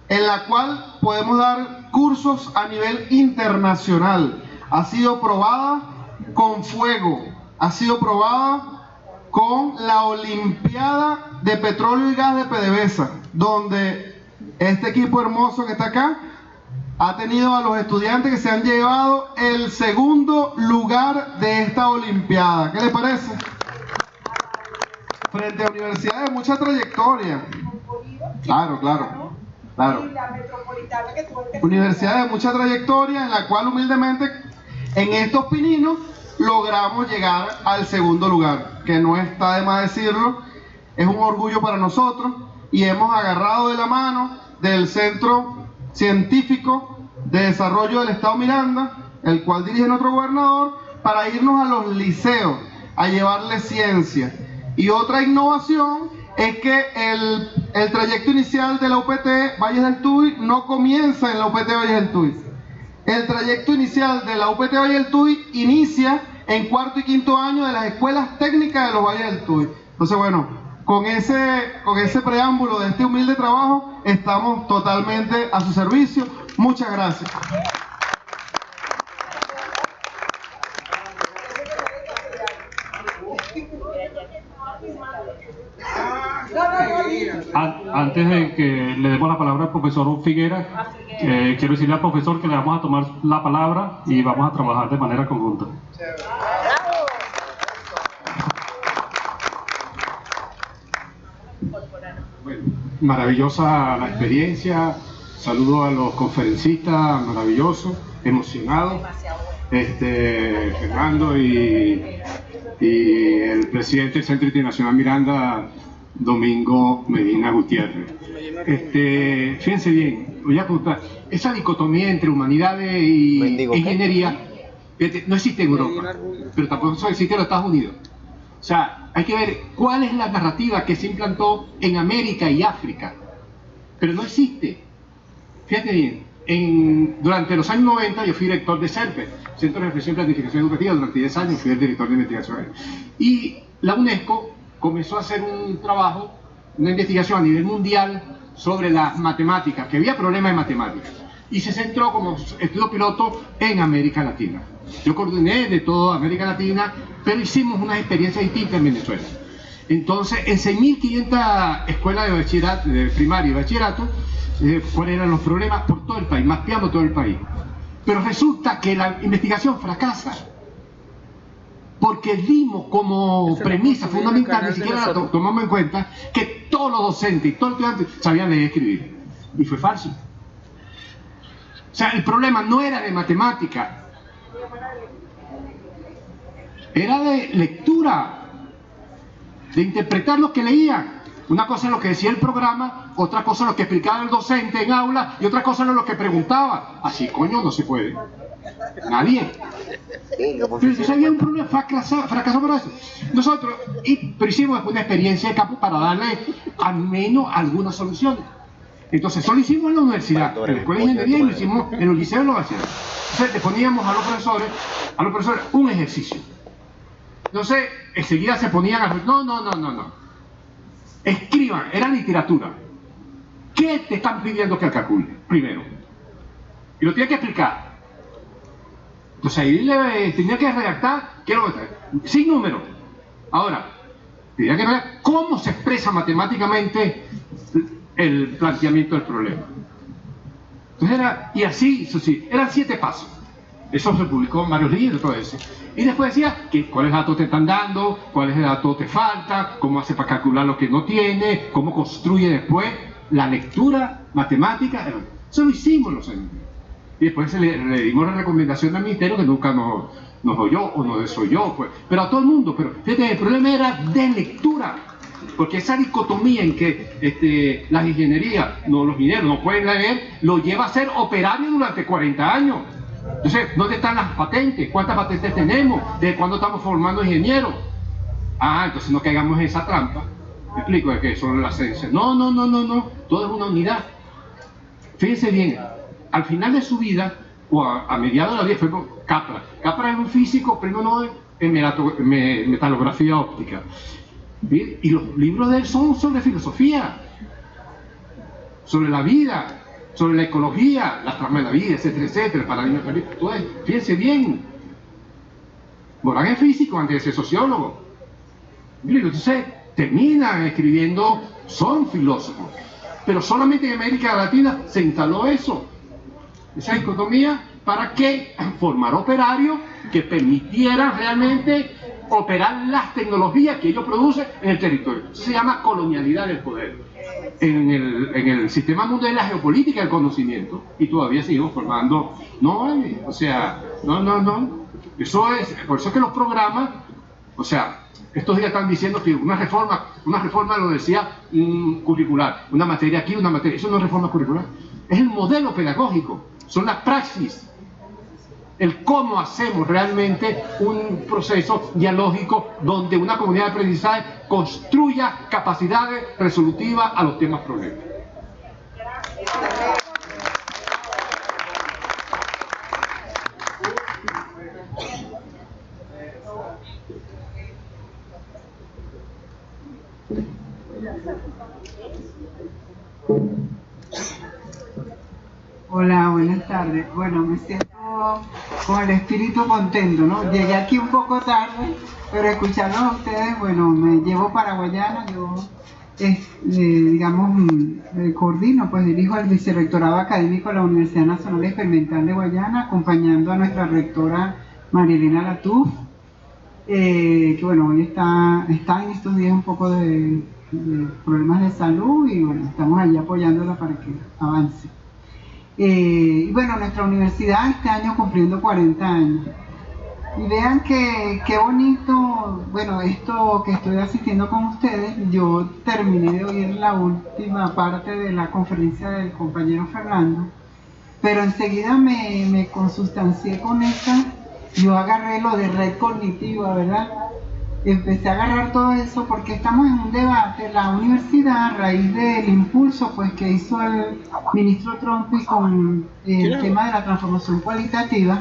en la cual podemos dar cursos a nivel internacional. ha sido probada con fuego, ha sido probada con la Olimpiada de Petróleo y Gas de PDVSA, donde este equipo hermoso que está acá ha tenido a los estudiantes que se han llevado el segundo lugar de esta Olimpiada. ¿Qué les parece? Frente a universidades de mucha trayectoria. Claro. Universidades de mucha trayectoria en la cual humildemente en estos pininos logramos llegar al segundo lugar, que no está de más decirlo, es un orgullo para nosotros y hemos agarrado de la mano del Centro Científico de Desarrollo del Estado Miranda, el cual dirige nuestro gobernador, para irnos a los liceos a llevarles ciencia. Y otra innovación es que el trayecto inicial de la UPT Valles del Tuy no comienza en la UPT Valles del Tuy. El trayecto inicial de la UPT Valles del Tuy inicia en cuarto y quinto año de las escuelas técnicas de los Valles del Tuy. Entonces, bueno, con ese preámbulo de este humilde trabajo, estamos totalmente a su servicio. Muchas gracias. Antes de que le demos la palabra al profesor Figuera, quiero decirle al profesor que le vamos a tomar la palabra y vamos a trabajar de manera conjunta. Bueno, maravillosa la experiencia, saludo a los conferencistas, maravilloso, emocionado, Fernando y el presidente del Centro Internacional Miranda, Domingo Medina Gutiérrez. Fíjense bien, voy a preguntar, esa dicotomía entre humanidades y ingeniería no existe en Europa, pero tampoco existe en los Estados Unidos. O sea, hay que ver cuál es la narrativa que se implantó en América y África, pero no existe. Fíjate bien, durante los años 90 yo fui director de CERPE, Centro de Reflexión y Planificación Educativa. Durante 10 años fui el director de investigación. Y la UNESCO comenzó a hacer un trabajo, una investigación a nivel mundial sobre las matemáticas, que había problemas de matemáticas, y se centró como estudio piloto en América Latina. Yo coordiné de toda América Latina, pero hicimos unas experiencias distintas en Venezuela. Entonces, en 6.500 escuelas de bachillerato, de primaria y bachillerato, cuáles eran los problemas por todo el país, mapeamos todo el país. Pero resulta que la investigación fracasa, porque dimos como premisa fundamental, ni siquiera la tomamos en cuenta, que todos los docentes y todos los estudiantes sabían leer y escribir. Y fue falso. O sea, el problema no era de matemática, era de lectura, de interpretar lo que leían. Una cosa es lo que decía el programa, otra cosa es lo que explicaba el docente en aula y otra cosa es lo que preguntaba. Así, coño, no se puede. Nadie. Pero había un problema, fracasó por eso. Nosotros pero hicimos una experiencia de campo para darle al menos algunas soluciones. Entonces, eso lo hicimos en la universidad, en la escuela de ingeniería, y lo hicimos en los liceos y los bachilleres. Entonces, le poníamos a los profesores un ejercicio. Entonces, enseguida se ponían a... No. Escriban, era literatura. ¿Qué te están pidiendo que calcule? Primero. Y lo tiene que explicar. Entonces ahí tenía que redactar, sin número. Ahora, tenía que ver cómo se expresa matemáticamente el planteamiento del problema. Entonces eran 7 pasos. Eso se publicó en varios libros, todo eso. Y después decía cuáles datos te están dando, cuáles datos te faltan, cómo hace para calcular lo que no tiene, cómo construye después la lectura matemática. Eso lo hicimos los años. Y después le dimos la recomendación al ministerio, que nunca nos oyó o nos desoyó, pues. Pero a todo el mundo. Pero fíjate, el problema era de lectura, porque esa dicotomía en que las ingenierías, los mineros no pueden leer, lo lleva a ser operario durante 40 años. Entonces, ¿dónde están las patentes? ¿Cuántas patentes tenemos? ¿De cuándo estamos formando ingenieros? Entonces no caigamos en esa trampa. ¿Me explico? De que son las ciencias. No. Todo es una unidad. Fíjense bien, al final de su vida, o a mediados de la vida, fue con Capra. Capra es un físico, premio Nobel en metalografía óptica. Y los libros de él son sobre filosofía, sobre la vida. sobre la ecología, la trama de la vida, etcétera, etcétera, el paradigma feliz. Entonces, fíjense bien, Morán es físico antes de ser sociólogo. Entonces, terminan escribiendo, son filósofos. Pero solamente en América Latina se instaló eso, esa dicotomía, para que formar operarios que permitieran realmente operar las tecnologías que ellos producen en el territorio. Eso se llama colonialidad del poder. En el sistema mundial de la geopolítica del conocimiento, y todavía seguimos formando, no vale, o sea, no. Eso es, por eso es que los programas, o sea, estos días están diciendo que una reforma lo decía curricular, una materia aquí, una materia, eso no es reforma curricular, es el modelo pedagógico, son las praxis, el cómo hacemos realmente un proceso dialógico donde una comunidad de aprendizaje construya capacidades resolutivas a los temas problemas. Hola, buenas tardes. Bueno, me siento con el espíritu contento, ¿no? Llegué aquí un poco tarde, pero escucharlos a ustedes, bueno, me llevo para Guayana. Yo, coordino, pues dirijo el vicerrectorado académico de la Universidad Nacional Experimental de Guayana, acompañando a nuestra rectora María Elena Latuf, que bueno, hoy está en estos días un poco de problemas de salud y bueno, estamos allí apoyándola para que avance. Y bueno, nuestra universidad este año cumpliendo 40 años. Y vean qué bonito, bueno, esto que estoy asistiendo con ustedes. Yo terminé de oír la última parte de la conferencia del compañero Fernando, pero enseguida me consustancié con esta. Yo agarré lo de red cognitiva, ¿verdad? Empecé a agarrar todo eso porque estamos en un debate, la universidad, a raíz del impulso pues que hizo el ministro Trump y con el tema de la transformación cualitativa.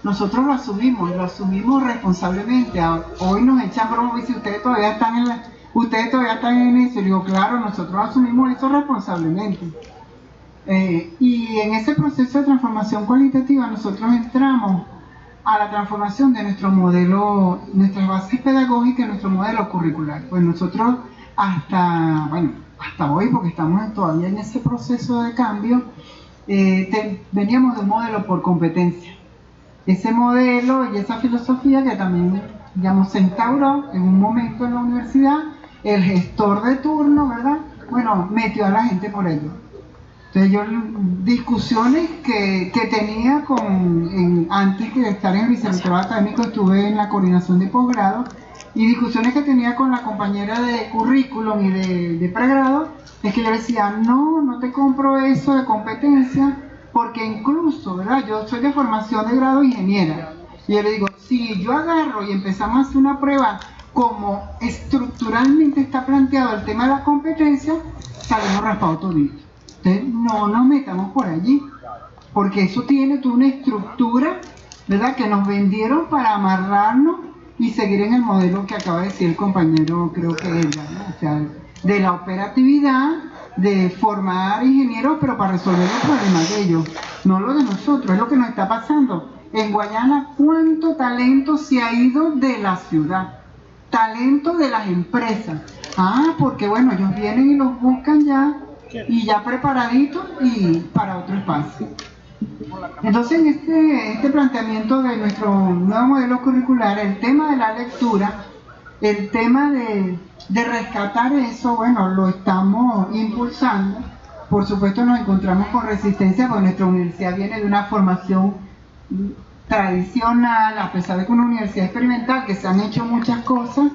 Nosotros lo asumimos responsablemente. Hoy nos echan broma y dicen, ustedes todavía están en eso. Y digo, claro, nosotros asumimos eso responsablemente. Y en ese proceso de transformación cualitativa nosotros entramos a la transformación de nuestro modelo, nuestras bases pedagógicas y nuestro modelo curricular. Pues nosotros hasta hoy, porque estamos todavía en ese proceso de cambio, veníamos de un modelo por competencia. Ese modelo y esa filosofía que también, digamos, se instauró en un momento en la universidad, el gestor de turno, ¿verdad? Bueno, metió a la gente por ello. Entonces yo, discusiones que tenía antes de estar en el vicerrectorado académico, estuve en la coordinación de posgrado, y discusiones que tenía con la compañera de currículum y de pregrado, es que yo decía, no te compro eso de competencia, porque incluso, ¿verdad? Yo soy de formación de grado ingeniera, y yo le digo, si yo agarro y empezamos a hacer una prueba como estructuralmente está planteado el tema de la competencia, salimos raspados toditos. Entonces no nos metamos por allí, porque eso tiene toda una estructura, ¿verdad?, que nos vendieron para amarrarnos y seguir en el modelo que acaba de decir el compañero, creo que ella, ¿no? O sea, de la operatividad, de formar ingenieros, pero para resolver los problemas de ellos, no lo de nosotros. Es lo que nos está pasando. En Guayana, ¿cuánto talento se ha ido de la ciudad? Talento de las empresas. Porque bueno, ellos vienen y los buscan ya, y ya preparaditos y para otro espacio. Entonces, en este planteamiento de nuestro nuevo modelo curricular, el tema de la lectura, el tema de rescatar eso, bueno, lo estamos impulsando. Por supuesto nos encontramos con resistencia, porque nuestra universidad viene de una formación tradicional, a pesar de que es una universidad experimental, que se han hecho muchas cosas,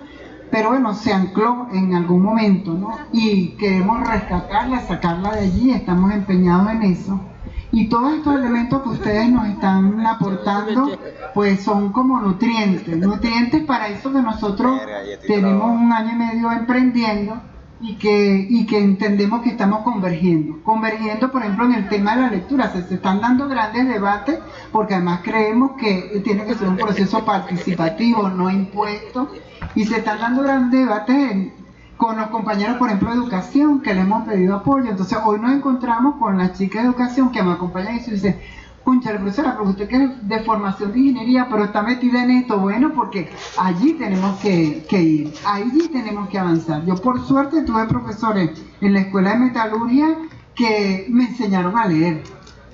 pero bueno, se ancló en algún momento, ¿no? Y queremos rescatarla, sacarla de allí, estamos empeñados en eso. Y todos estos elementos que ustedes nos están aportando, pues son como nutrientes para eso que nosotros tenemos 1 año y medio emprendiendo y que entendemos que estamos convergiendo, por ejemplo, en el tema de la lectura. Se están dando grandes debates, porque además creemos que tiene que ser un proceso participativo, no impuesto, y se están dando grandes debates con los compañeros, por ejemplo, de educación, que le hemos pedido apoyo. Entonces, hoy nos encontramos con las chicas de educación que me acompañan y se dice, cónchale, profesora, pero usted que es de formación de ingeniería, pero está metida en esto. Bueno, porque allí tenemos que ir, allí tenemos que avanzar. Yo, por suerte, tuve profesores en la escuela de metalurgia que me enseñaron a leer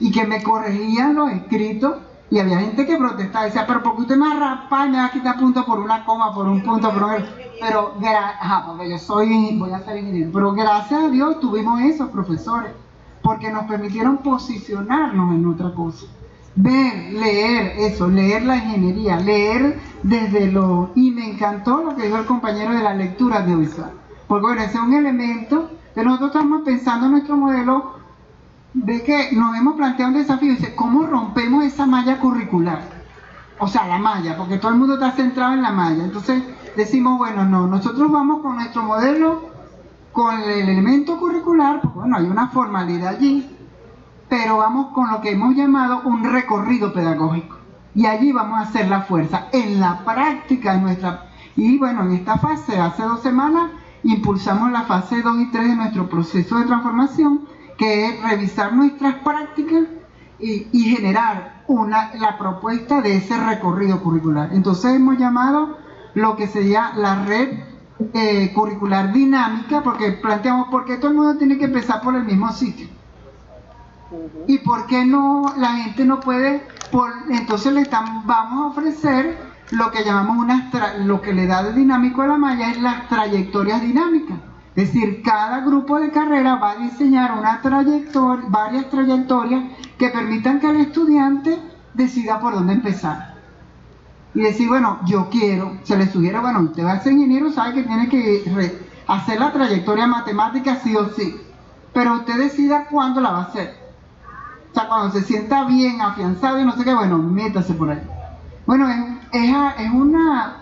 y que me corregían los escritos. Y había gente que protestaba, decía, pero ¿por qué usted me va a raspar y me va a quitar punto por una coma, por un punto, por un... Pero, porque yo voy a ser ingeniero. Pero gracias a Dios tuvimos esos profesores, porque nos permitieron posicionarnos en otra cosa. Ver, leer eso, leer la ingeniería, leer desde lo... Y me encantó lo que dijo el compañero de la lectura audiovisual. Porque bueno, ese es un elemento que nosotros estamos pensando en nuestro modelo, de que nos hemos planteado un desafío, dice, ¿cómo rompemos esa malla curricular? O sea, la malla, porque todo el mundo está centrado en la malla. Entonces decimos, bueno, no, nosotros vamos con nuestro modelo, con el elemento curricular, porque bueno, hay una formalidad allí, pero vamos con lo que hemos llamado un recorrido pedagógico. Y allí vamos a hacer la fuerza, en la práctica de nuestra... Y bueno, en esta fase, hace 2 semanas, impulsamos la fase 2 y 3 de nuestro proceso de transformación, que es revisar nuestras prácticas y generar la propuesta de ese recorrido curricular. Entonces hemos llamado lo que sería la red curricular dinámica, porque planteamos por qué todo el mundo tiene que empezar por el mismo sitio. ¿Y por qué no la gente no puede? Entonces vamos a ofrecer lo que llamamos lo que le da de dinámico a la malla es las trayectorias dinámicas. Es decir, cada grupo de carrera va a diseñar varias trayectorias que permitan que el estudiante decida por dónde empezar. Y decir, bueno, yo quiero, se le sugiere, bueno, usted va a ser ingeniero, sabe que tiene que hacer la trayectoria matemática sí o sí, pero usted decida cuándo la va a hacer. O sea, cuando se sienta bien, afianzado y no sé qué, bueno, métase por ahí. Bueno, es una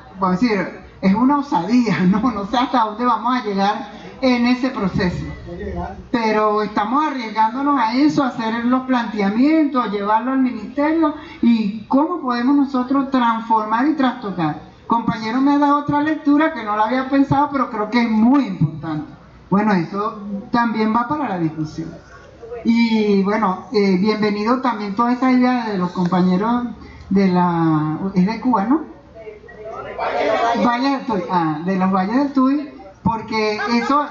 osadía, no sé hasta dónde vamos a llegar en ese proceso, pero estamos arriesgándonos a eso, a hacer los planteamientos, a llevarlo al ministerio y cómo podemos nosotros transformar y trastocar. Compañero me ha dado otra lectura que no la había pensado, pero creo que es muy importante. Bueno, eso también va para la discusión. Y bueno, bienvenido también toda esa idea de los compañeros es de Cuba, ¿no? Valles del Tuy, de los Valles del Tuy, porque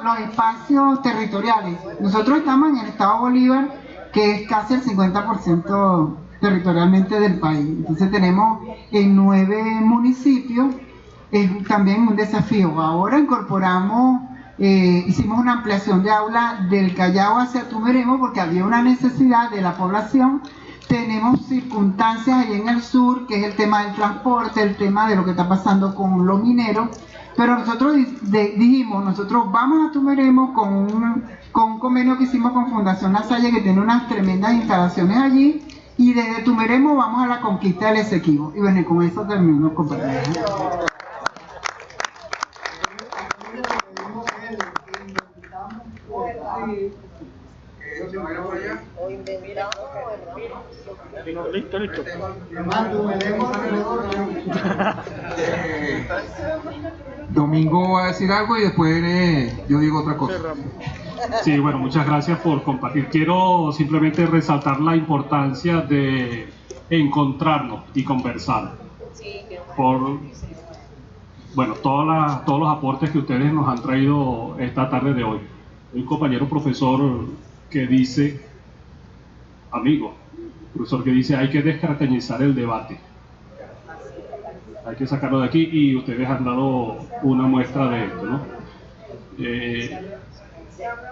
los espacios territoriales, nosotros estamos en el estado Bolívar, que es casi el 50% territorialmente del país, entonces tenemos en 9 municipios, es también un desafío. Ahora incorporamos, hicimos una ampliación de aula del Callao hacia Tumeremo, porque había una necesidad de la población. Tenemos circunstancias ahí en el sur, que es el tema del transporte, el tema de lo que está pasando con los mineros, pero nosotros dijimos, nosotros vamos a Tumeremo con un convenio que hicimos con Fundación La Salle, que tiene unas tremendas instalaciones allí, y desde Tumeremo vamos a la conquista del Esequibo. Y bueno, con eso termino, compañeros. Listo. Domingo va a decir algo y después yo digo otra cosa. Sí, bueno, muchas gracias por compartir. Quiero simplemente resaltar la importancia de encontrarnos y conversar. Por, bueno, todos los aportes que ustedes nos han traído esta tarde de hoy. Hay un compañero profesor que dice, profesor que dice, hay que descartañizar el debate. Hay que sacarlo de aquí y ustedes han dado una muestra de esto, ¿no?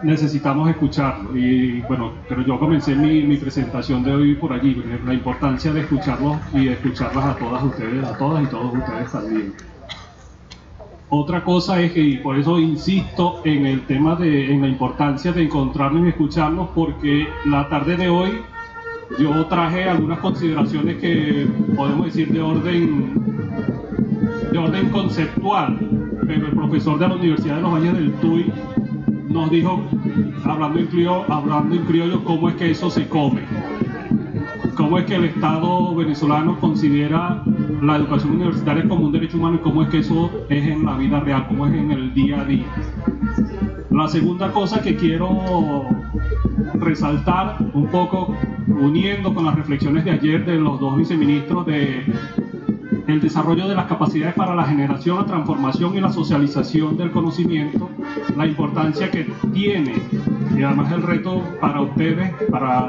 Necesitamos escucharlo y bueno, pero yo comencé mi presentación de hoy por allí, la importancia de escucharlos y de escucharlas a todas ustedes, a todas y todos ustedes también. Otra cosa es que, y por eso insisto en el tema en la importancia de encontrarnos y escucharnos, porque la tarde de hoy yo traje algunas consideraciones que podemos decir de orden conceptual, pero el profesor de la Universidad de los Valles del Tuy nos dijo, hablando en criollo, cómo es que eso se come, cómo es que el Estado venezolano considera la educación universitaria como un derecho humano y cómo es que eso es en la vida real, cómo es en el día a día. La segunda cosa que quiero resaltar, un poco uniendo con las reflexiones de ayer de los dos viceministros, de el desarrollo de las capacidades para la generación, la transformación y la socialización del conocimiento, la importancia que tiene y además el reto para ustedes,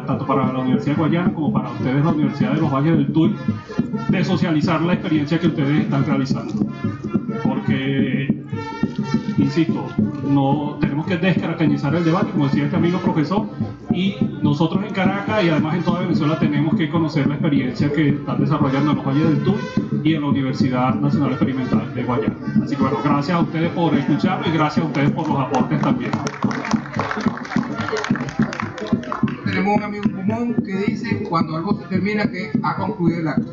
tanto para la Universidad de Guayana como para ustedes la Universidad de los Valles del Tuy, de socializar la experiencia que ustedes están realizando. Porque, insisto, no tenemos que descaracterizar el debate, como decía este amigo profesor, y nosotros en Caracas y además en toda Venezuela tenemos que conocer la experiencia que están desarrollando en los Valles del Tuy y en la Universidad Nacional Experimental de Guayana. Así que bueno, gracias a ustedes por escucharlo y gracias a ustedes por los aportes también. Tenemos un amigo común que dice cuando algo se termina que ha concluido el acto.